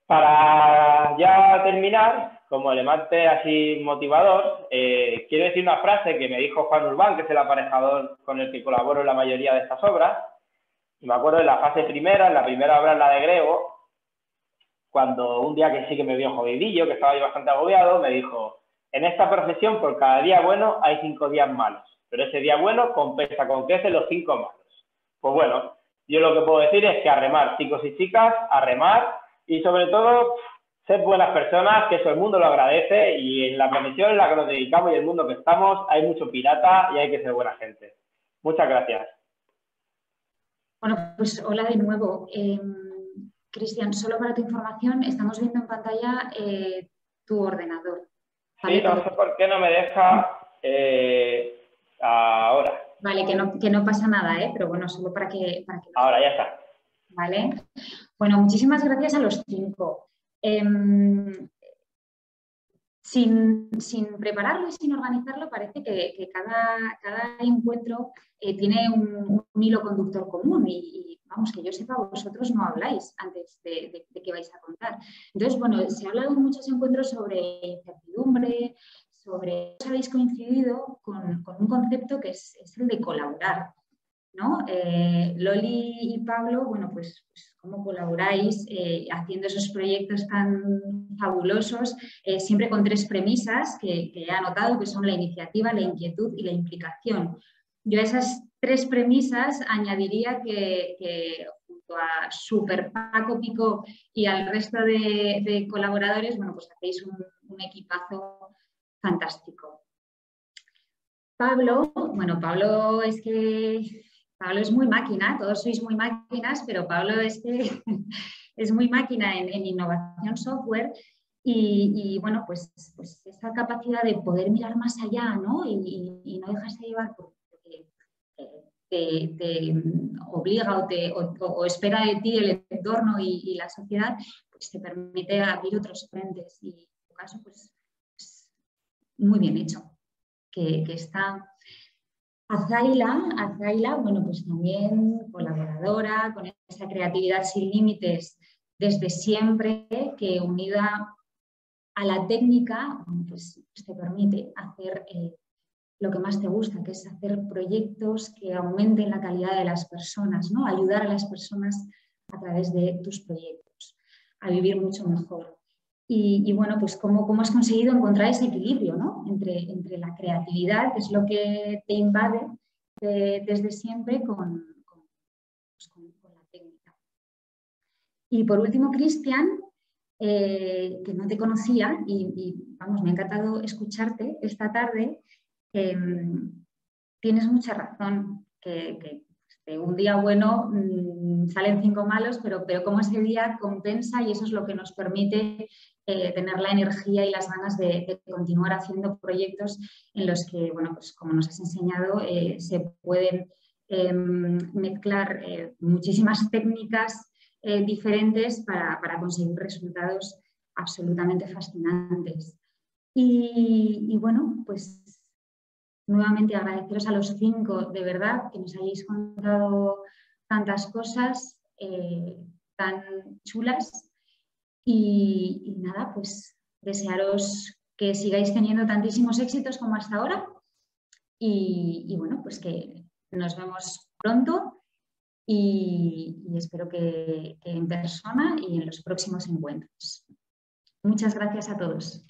Para ya terminar, como elemento así motivador, quiero decir una frase que me dijo Juan Urbán, que es el aparejador con el que colaboro en la mayoría de estas obras. Y me acuerdo en la fase primera, en la primera obra, en la de Grego, cuando un día que sí que me vio jodidillo, que estaba yo bastante agobiado, me dijo: en esta profesión por cada día bueno hay 5 días malos, pero ese día bueno compensa con creces los 5 malos. Pues bueno, yo lo que puedo decir es que a remar, chicos y chicas, a remar y sobre todo ser buenas personas, que eso el mundo lo agradece y en la profesión en la que nos dedicamos y el mundo que estamos hay mucho pirata y hay que ser buena gente. Muchas gracias. Bueno, pues hola de nuevo. Cristian, solo para tu información, estamos viendo en pantalla tu ordenador. ¿Vale? Sí, no sé por qué no me deja ahora. Vale, que no pasa nada, pero bueno, solo para que ahora ya está. Vale. Bueno, muchísimas gracias a los 5. Sin prepararlo y sin organizarlo, parece que cada encuentro tiene un hilo conductor común y vamos, que yo sepa, vosotros no habláis antes de qué vais a contar. Entonces, bueno, se ha hablado en muchos encuentros sobre incertidumbre, habéis coincidido con un concepto que es el de colaborar, ¿no? Loli y Pablo, bueno, pues cómo colaboráis haciendo esos proyectos tan fabulosos, siempre con 3 premisas que he anotado, que son la iniciativa, la inquietud y la implicación. Yo a esas 3 premisas añadiría que junto a Super Paco Pico y al resto de colaboradores, bueno, pues hacéis un equipazo fantástico. Pablo es muy máquina, todos sois muy máquinas, pero Pablo es muy máquina en innovación software y bueno, pues esa capacidad de poder mirar más allá, ¿no? Y no dejarse llevar porque te obliga o espera de ti el entorno y la sociedad, pues te permite abrir otros frentes y en tu caso, pues muy bien hecho, que está... Azaila, bueno, pues también colaboradora, con esa creatividad sin límites desde siempre, que unida a la técnica, pues te permite hacer lo que más te gusta, que es hacer proyectos que aumenten la calidad de las personas, ¿no? Ayudar a las personas a través de tus proyectos a vivir mucho mejor. Y bueno, pues cómo has conseguido encontrar ese equilibrio, ¿no? entre la creatividad, que es lo que te invade desde siempre, con la técnica. Y por último, Cristian, que no te conocía y vamos, me ha encantado escucharte esta tarde. Tienes mucha razón, que un día bueno salen 5 malos, pero como ese día compensa, y eso es lo que nos permite tener la energía y las ganas de continuar haciendo proyectos en los que, bueno, pues como nos has enseñado, se pueden mezclar muchísimas técnicas diferentes para conseguir resultados absolutamente fascinantes. Y bueno, pues nuevamente agradeceros a los 5, de verdad, que nos hayáis contado tantas cosas tan chulas. Y nada, pues desearos que sigáis teniendo tantísimos éxitos como hasta ahora. Y bueno, pues que nos vemos pronto y espero que en persona y en los próximos encuentros. Muchas gracias a todos.